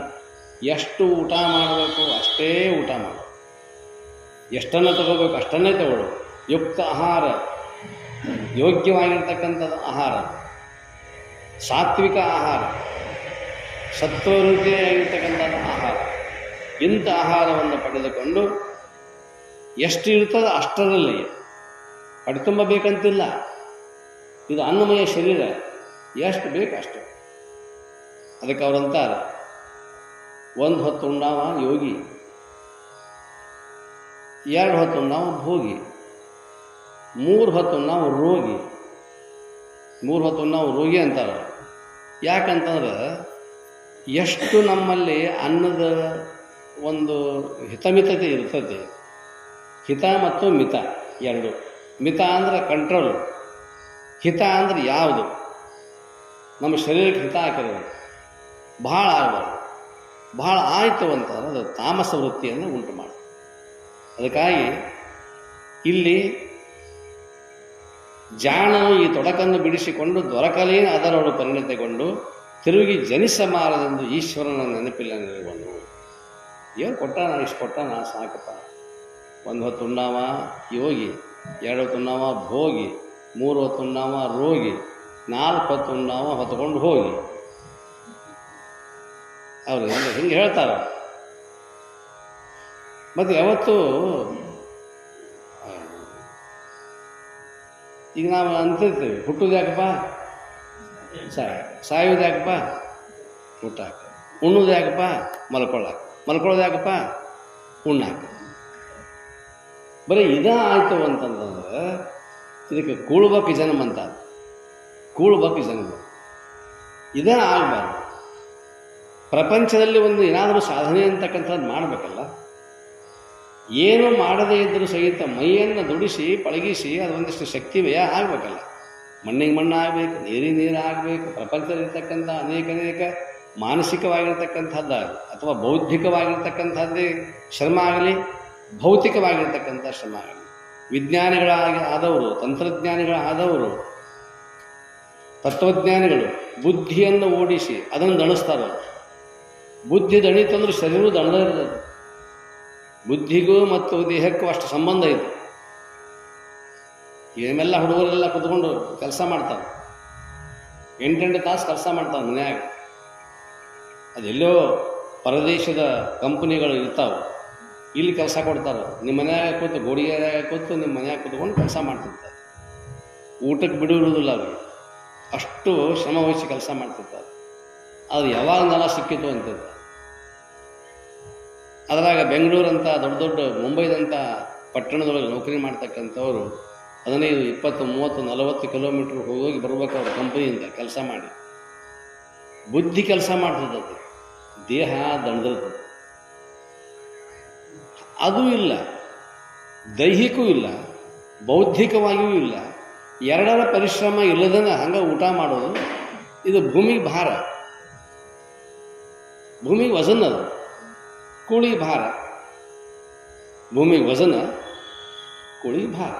ಎಷ್ಟು ಊಟ ಮಾಡಬೇಕು ಅಷ್ಟೇ ಊಟ ಮಾಡು, ಎಷ್ಟನ್ನು ತಗೋಬೇಕು ಅಷ್ಟನ್ನೇ ತಗೊಳ್ಳು. ಯುಕ್ತ ಆಹಾರ, ಯೋಗ್ಯವಾಗಿರ್ತಕ್ಕಂಥದ್ದು ಆಹಾರ, ಸಾತ್ವಿಕ ಆಹಾರ, ಸತ್ವವೃದ್ಧಿಯಾಗಿರ್ತಕ್ಕಂಥದ್ದು ಆಹಾರ. ಇಂಥ ಆಹಾರವನ್ನು ಪಡೆದುಕೊಂಡು ಎಷ್ಟು ಇರ್ತದೆ ಅಷ್ಟರಲ್ಲಿ ಪಡಿತುಂಬಬೇಕಂತಿಲ್ಲ. ಇದು ಅನ್ನಮಯ ಶರೀರ, ಎಷ್ಟು ಬೇಕು ಅಷ್ಟು. ಅದಕ್ಕೆ ಅವರಂತಾರೆ, 1 ಹೊತ್ತು ಉಣ್ಣಾವ ಯೋಗಿ, 2 ಹೊತ್ತು ಉಣ್ಣಾವ ಭೋಗಿ, 3 ಹೊತ್ತು ನಾವು ರೋಗಿ. 3 ಹೊತ್ತು ನಾವು ರೋಗಿ ಅಂತಾರೆ. ಯಾಕಂತಂದ್ರೆ ಎಷ್ಟು ನಮ್ಮಲ್ಲಿ ಅನ್ನದ ಒಂದು ಹಿತಮಿತತೆ ಇರ್ತದೆ. ಹಿತ ಮತ್ತು ಮಿತ ಎರಡು. ಮಿತ ಅಂದರೆ ಕಂಟ್ರೋಲ್, ಹಿತ ಅಂದರೆ ಯಾವುದು ನಮ್ಮ ಶರೀರಕ್ಕೆ ಹಿತ ಹಾಕಿರೋದು, ಬಹಳ ಆಗಬಾರ್ದು. ಬಹಳ ಆಯಿತು ಅಂತಂದ್ರೆ ಅದು ತಾಮಸ ವೃತ್ತಿಯನ್ನು ಉಂಟು ಮಾಡಿ. ಅದಕ್ಕಾಗಿ ಇಲ್ಲಿ ಜಾಣನು ಈ ತೊಡಕನ್ನು ಬಿಡಿಸಿಕೊಂಡು ದೊರಕಲೇನು ಅದರೊಳು ಪರಿಣತಿಗೊಂಡು ತಿರುಗಿ ಜನಿಸಮಾರದೆಂದು ಈಶ್ವರನ ನೆನಪಿಲ್ಲ ನಿಲುವನು. ಏನು ಕೊಟ್ಟ ನಾನು ಇಷ್ಟು ಕೊಟ್ಟ ನಾ ಸಾಕಪ್ಪ. ಒಂದು ಹೊತ್ತು ಉಣ್ಣಾವ ಯೋಗಿ, 2 ಹೊತ್ತು ಉಣ್ಣಾವ ಭೋಗಿ, 3 ಹೊತ್ತು ಉಣ್ಣಾವ ರೋಗಿ, 4 ಹೊತ್ತು ಉಣ್ಣಾವ ಹೊತ್ಕೊಂಡು ಹೋಗಿ. ಅವರು ಹಿಂಗೆ ಹೇಳ್ತಾರ. ಮತ್ತು ಯಾವತ್ತು ಈಗ ನಾವು ಅಂತಿರ್ತೀವಿ, ಹುಟ್ಟುದು ಯಾಕಪ್ಪ ಸಾಯೋದು ಯಾಕಪ್ಪ ಹುಟ್ಟಾಕ, ಉಣ್ಣೋದು ಯಾಕಪ್ಪ ಮಲ್ಕೊಳ್ಳಾಕ, ಮಲ್ಕೊಳ್ಳೋದು ಯಾಕಪ್ಪ ಉಣ್ಣಾಕ. ಬರೀ ಆಯಿತು ಅಂತಂದ್ರೆ ಇದಕ್ಕೆ ಕೂಳ್ಬೇಕು ಜನ್ಮ ಅಂತ. ಕೂಳ್ಬೇಕು ಜನ್ಮ ಆಗಬಾರ್ದು. ಪ್ರಪಂಚದಲ್ಲಿ ಒಂದು ಏನಾದರೂ ಸಾಧನೆ ಅಂತಕ್ಕಂಥದ್ದು ಮಾಡಬೇಕಲ್ಲ. ಏನು ಮಾಡದೇ ಇದ್ದರೂ ಸಹಿತ ಮೈಯನ್ನು ದುಡಿಸಿ ಪಳಗಿಸಿ ಅದೊಂದಿಷ್ಟು ಶಕ್ತಿ ವ್ಯಯ ಆಗಬೇಕಲ್ಲ. ಮಣ್ಣಿಗೆ ಮಣ್ಣು ಆಗಬೇಕು, ನೀರಿಗೆ ನೀರು ಆಗಬೇಕು. ಪ್ರಪಂಚದಲ್ಲಿರ್ತಕ್ಕಂಥ ಅನೇಕ ಮಾನಸಿಕವಾಗಿರ್ತಕ್ಕಂಥದ್ದಾಗಲಿ ಅಥವಾ ಬೌದ್ಧಿಕವಾಗಿರ್ತಕ್ಕಂಥದ್ದೇ ಶ್ರಮ ಆಗಲಿ, ಭೌತಿಕವಾಗಿರ್ತಕ್ಕಂಥ ಶ್ರಮ ಆಗಲಿ, ವಿಜ್ಞಾನಿಗಳಾಗಿ ಆದವರು, ತಂತ್ರಜ್ಞಾನಿಗಳಾದವರು, ತತ್ವಜ್ಞಾನಿಗಳು ಬುದ್ಧಿಯನ್ನು ಓಡಿಸಿ ಅದನ್ನು ದಣಿಸ್ತಾರೆ. ಬುದ್ಧಿ ದಣಿತಂದ್ರೆ ಶರೀರ ದಣದ ಇರ್ತದೆ. ಬುದ್ಧಿಗೂ ಮತ್ತು ದೇಹಕ್ಕೂ ಅಷ್ಟು ಸಂಬಂಧ ಇದೆ. ಏನೆಲ್ಲ ಹುಡುಗರೆಲ್ಲ ಕುತ್ಕೊಂಡು ಕೆಲಸ ಮಾಡ್ತಾರೆ, 8 ತಾಸು ಕೆಲಸ ಮಾಡ್ತಾರೆ ಮನ್ಯಾಗ. ಅದೆಲ್ಲೋ ಪರದೇಶದ ಕಂಪನಿಗಳು ಇರ್ತಾವೆ, ಇಲ್ಲಿ ಕೆಲಸ ಕೊಡ್ತಾರೆ. ನಿಮ್ಮ ಮನ್ಯಾಗ ಕೂತು ಗೋಡಿಯಾಗ ಕೂತು ನಿಮ್ಮ ಮನ್ಯಾಗ ಕೂತ್ಕೊಂಡು ಕೆಲಸ ಮಾಡ್ತಿರ್ತಾರೆ. ಊಟಕ್ಕೆ ಬಿಡುವುದಿಲ್ಲ ಅವರು, ಅಷ್ಟು ಶ್ರಮ ವಹಿಸಿ ಕೆಲಸ ಮಾಡ್ತಿರ್ತಾರೆ. ಅದು ಯಾವಾಗ ನೆಲ ಸಿಕ್ಕಿತು ಅಂತಿರ್ತಾರೆ. ಅದರಾಗ ಬೆಂಗಳೂರಂಥ ದೊಡ್ಡ ದೊಡ್ಡ ಮುಂಬೈದಂಥ ಪಟ್ಟಣದೊಳಗೆ ನೌಕರಿ ಮಾಡ್ತಕ್ಕಂಥವ್ರು 15, 20, 30, 40 ಕಿಲೋಮೀಟ್ರ್ ಹೋಗಿ ಬರ್ಬೇಕು ಅವ್ರ ಕಂಪನಿಯಿಂದ ಕೆಲಸ ಮಾಡಿ. ಬುದ್ಧಿ ಕೆಲಸ ಮಾಡ್ತಿರ್ತದೆ, ದೇಹ ದಣದಿರ್ತದೆ. ಅದೂ ಇಲ್ಲ, ದೈಹಿಕವೂ ಇಲ್ಲ, ಬೌದ್ಧಿಕವಾಗಿಯೂ ಇಲ್ಲ. ಎರಡರ ಪರಿಶ್ರಮ ಇಲ್ಲದನ್ನ ಹಂಗೆ ಊಟ ಮಾಡೋದು. ಇದು ಭೂಮಿಗೆ ಭಾರ, ಭೂಮಿಗೆ ವಜನ. ಅದು ಕೂಳಿಗೆ ಭಾರ, ಭೂಮಿಗೆ ವಜನ, ಕೂಳಿಗೆ ಭಾರ.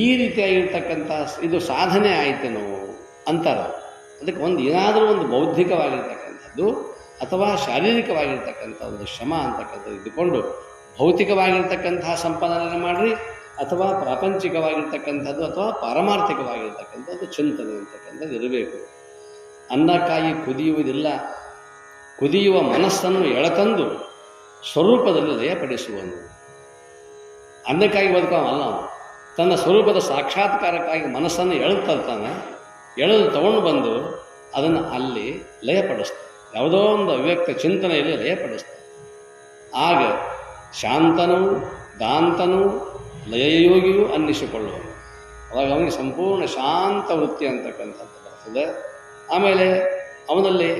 ಈ ರೀತಿಯಾಗಿರ್ತಕ್ಕಂಥ ಇದು ಸಾಧನೆ ಆಯ್ತೇನೋ ಅಂತಾರೆ. ಅದಕ್ಕೆ ಏನಾದರೂ ಒಂದು ಬೌದ್ಧಿಕವಾಗಿರ್ತಕ್ಕಂಥದ್ದು ಅಥವಾ ಶಾರೀರಿಕವಾಗಿರ್ತಕ್ಕಂಥ ಒಂದು ಶ್ರಮ ಅಂತಕ್ಕಂಥದ್ದು ಇದ್ದುಕೊಂಡು ಭೌತಿಕವಾಗಿರ್ತಕ್ಕಂತಹ ಸಂಪಾದನೆ ಮಾಡಿರಿ ಅಥವಾ ಪ್ರಾಪಂಚಿಕವಾಗಿರ್ತಕ್ಕಂಥದ್ದು ಅಥವಾ ಪಾರಮಾರ್ಥಿಕವಾಗಿರ್ತಕ್ಕಂಥದ್ದು ಚಿಂತನೆ ಅಂತಕ್ಕಂಥದ್ದು ಇರಬೇಕು. ಅನ್ನಕ್ಕಾಗಿ ಕುದಿಯುವುದಿಲ್ಲ, ಕುದಿಯುವ ಮನಸ್ಸನ್ನು ಎಳತಂದು ಸ್ವರೂಪದಲ್ಲಿ ಲಯಪಡಿಸುವನು. ಅನ್ನಕ್ಕಾಗಿ ಬದುಕವಲ್ಲ ಅವನು, ತನ್ನ ಸ್ವರೂಪದ ಸಾಕ್ಷಾತ್ಕಾರಕ್ಕಾಗಿ ಮನಸ್ಸನ್ನು ಎಳೆತಾನೆ. ಎಳೆದು ತಗೊಂಡು ಬಂದು ಅದನ್ನು ಅಲ್ಲಿ ಲಯಪಡಿಸ್ತಾನೆ, ಯಾವುದೋ ಒಂದು ಅವ್ಯಕ್ತ ಚಿಂತನೆಯಲ್ಲಿ ಲಯಪಡಿಸ್ತಾನೆ. ಆಗ ಶಾಂತನೂ ದಾಂತನೂ ಲಯಯೋಗಿಯೂ ಅನ್ನಿಸಿಕೊಳ್ಳುವನು. ಅವಾಗ ಅವನಿಗೆ ಸಂಪೂರ್ಣ ಶಾಂತ ವೃತ್ತಿ ಅಂತಕ್ಕಂಥದ್ದು ಬರ್ತದೆ. ಆಮೇಲೆ ಅವನಲ್ಲಿ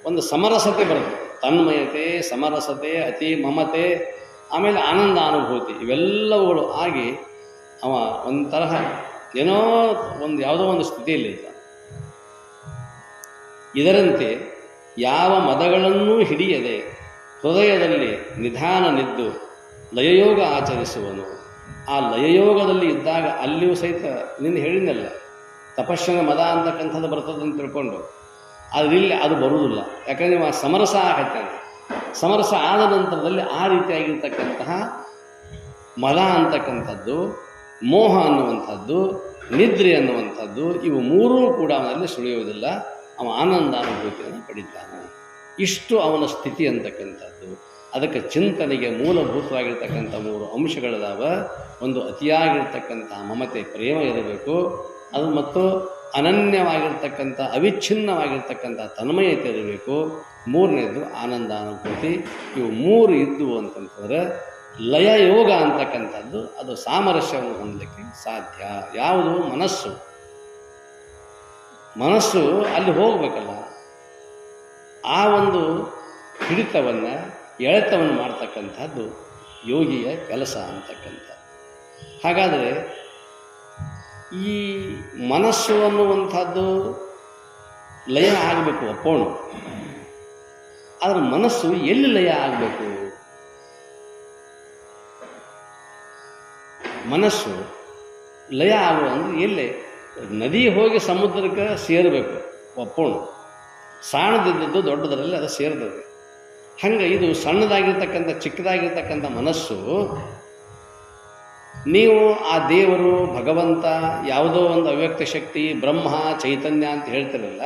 ಒಂದು ಸಮರಸತೆ ಬರ್ತದೆ, ತನ್ಮಯತೆ, ಸಮರಸತೆ, ಅತಿ ಮಮತೆ, ಆಮೇಲೆ ಆನಂದ ಅನುಭೂತಿ, ಇವೆಲ್ಲವುಗಳು ಆಗಿ ಅವ ಒಂದು ತರಹ ಏನೋ ಯಾವುದೋ ಒಂದು ಸ್ಥಿತಿಯಲ್ಲಿ ಇದ್ದ. ಇದರಂತೆ ಯಾವ ಮದಗಳನ್ನೂ ಹಿಡಿಯದೆ ಹೃದಯದಲ್ಲಿ ನಿಧಾನ ನಿದ್ದು ಲಯಯೋಗ ಆಚರಿಸುವನು. ಆ ಲಯಯೋಗದಲ್ಲಿ ಇದ್ದಾಗ ಅಲ್ಲಿಯೂ ಸಹಿತ ನಿನ್ನ ಹೇಳಿದ್ನಲ್ಲ, ತಪಸ್ಸಿನ ಮದ ಅಂತಕ್ಕಂಥದ್ದು ಬರ್ತದೆ ಅಂತ ತಿಳ್ಕೊಂಡು, ಆದರೆ ಇಲ್ಲಿ ಅದು ಬರುವುದಿಲ್ಲ. ಯಾಕಂದರೆ ನೀವು ಆ ಸಮರಸ ಆಗತ್ತೆ. ಸಮರಸ ಆದ ನಂತರದಲ್ಲಿ ಆ ರೀತಿಯಾಗಿರ್ತಕ್ಕಂತಹ ಮದ ಅಂತಕ್ಕಂಥದ್ದು, ಮೋಹ ಅನ್ನುವಂಥದ್ದು, ನಿದ್ರೆ ಅನ್ನುವಂಥದ್ದು, ಇವು ಮೂರೂ ಕೂಡ ಅವನಲ್ಲಿ ಸುಳಿಯುವುದಿಲ್ಲ. ಅವ ಆನಂದ ಅನುಭೂತಿಯನ್ನು ಪಡಿತಾನೆ. ಇಷ್ಟು ಅವನ ಸ್ಥಿತಿ ಅಂತಕ್ಕಂಥದ್ದು. ಅದಕ್ಕೆ ಚಿಂತನೆಗೆ ಮೂಲಭೂತವಾಗಿರ್ತಕ್ಕಂಥ 3 ಅಂಶಗಳಿದಾವ. ಒಂದು ಅತಿಯಾಗಿರ್ತಕ್ಕಂಥ ಮಮತೆ, ಪ್ರೇಮ ಇರಬೇಕು. ಅದು ಮತ್ತು ಅನನ್ಯವಾಗಿರ್ತಕ್ಕಂಥ ಅವಿಚ್ಛಿನ್ನವಾಗಿರ್ತಕ್ಕಂಥ ತನ್ಮಯತೆ ಇರಬೇಕು. 3ನೇದು ಆನಂದ ಅನುಭೂತಿ. ಇವು 3 ಇದ್ದುವು ಅಂತಂತಂದರೆ ಲಯ ಯೋಗ ಅಂತಕ್ಕಂಥದ್ದು ಅದು ಸಾಮರಸ್ಯವನ್ನು ಹೊಂದಲಿಕ್ಕೆ ಸಾಧ್ಯ. ಯಾವುದು? ಮನಸ್ಸು ಅಲ್ಲಿ ಹೋಗಬೇಕಲ್ಲ. ಆ ಒಂದು ಹಿಡಿತವನ್ನು ಎಳೆತವನ್ನು ಮಾಡ್ತಕ್ಕಂಥದ್ದು ಯೋಗಿಯ ಕೆಲಸ ಅಂತಕ್ಕಂಥ. ಹಾಗಾದರೆ ಈ ಮನಸ್ಸು ಅನ್ನುವಂಥದ್ದು ಲಯ ಆಗಬೇಕು, ಒಪ್ಪೋಣ. ಆದರೆ ಮನಸ್ಸು ಎಲ್ಲಿ ಲಯ ಆಗಬೇಕು? ಮನಸ್ಸು ಲಯ ಆಗುವ ಅಂದರೆ ಎಲ್ಲೇ? ನದಿ ಹೋಗಿ ಸಮುದ್ರಕ್ಕೆ ಸೇರಬೇಕು, ಒಪ್ಪೋಣ. ಸಣ್ಣದಿದ್ದದ್ದು ದೊಡ್ಡದರಲ್ಲಿ ಅದು ಸೇರ್ತದೆ. ಹಂಗೆ ಇದು ಸಣ್ಣದಾಗಿರ್ತಕ್ಕಂಥ ಚಿಕ್ಕದಾಗಿರ್ತಕ್ಕಂಥ ಮನಸ್ಸು, ನೀವು ಆ ದೇವರು, ಭಗವಂತ, ಯಾವುದೋ ಒಂದು ಅವ್ಯಕ್ತ ಶಕ್ತಿ, ಬ್ರಹ್ಮ, ಚೈತನ್ಯ ಅಂತ ಹೇಳ್ತಿರಲ್ಲ,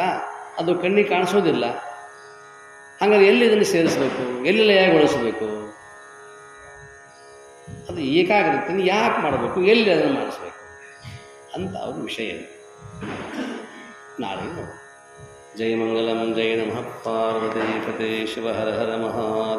ಅದು ಕಣ್ಣಿಗೆ ಕಾಣಿಸೋದಿಲ್ಲ. ಹಾಗಾದ್ರೆ ಎಲ್ಲಿ ಇದನ್ನು ಸೇರಿಸಬೇಕು, ಎಲ್ಲಿ ಲಯಗೊಳಿಸಬೇಕು? ಅದು ಏಕಾಗ್ರತೆ ಯಾಕೆ ಮಾಡಬೇಕು, ಎಲ್ಲಿ ಅದನ್ನು ಮಾಡಿಸ್ಬೇಕು ಅಂತ ಅವ್ರ ವಿಷಯ. ನಾಳೆ ನೋಡು. ಜಯ ಮಂಗಲಂ, ಜಯ ನಮಃ ಪಾರ್ವತೀಪತೆ ಶಿವ ಹರ ಹರ ಮಹಾದೇವ.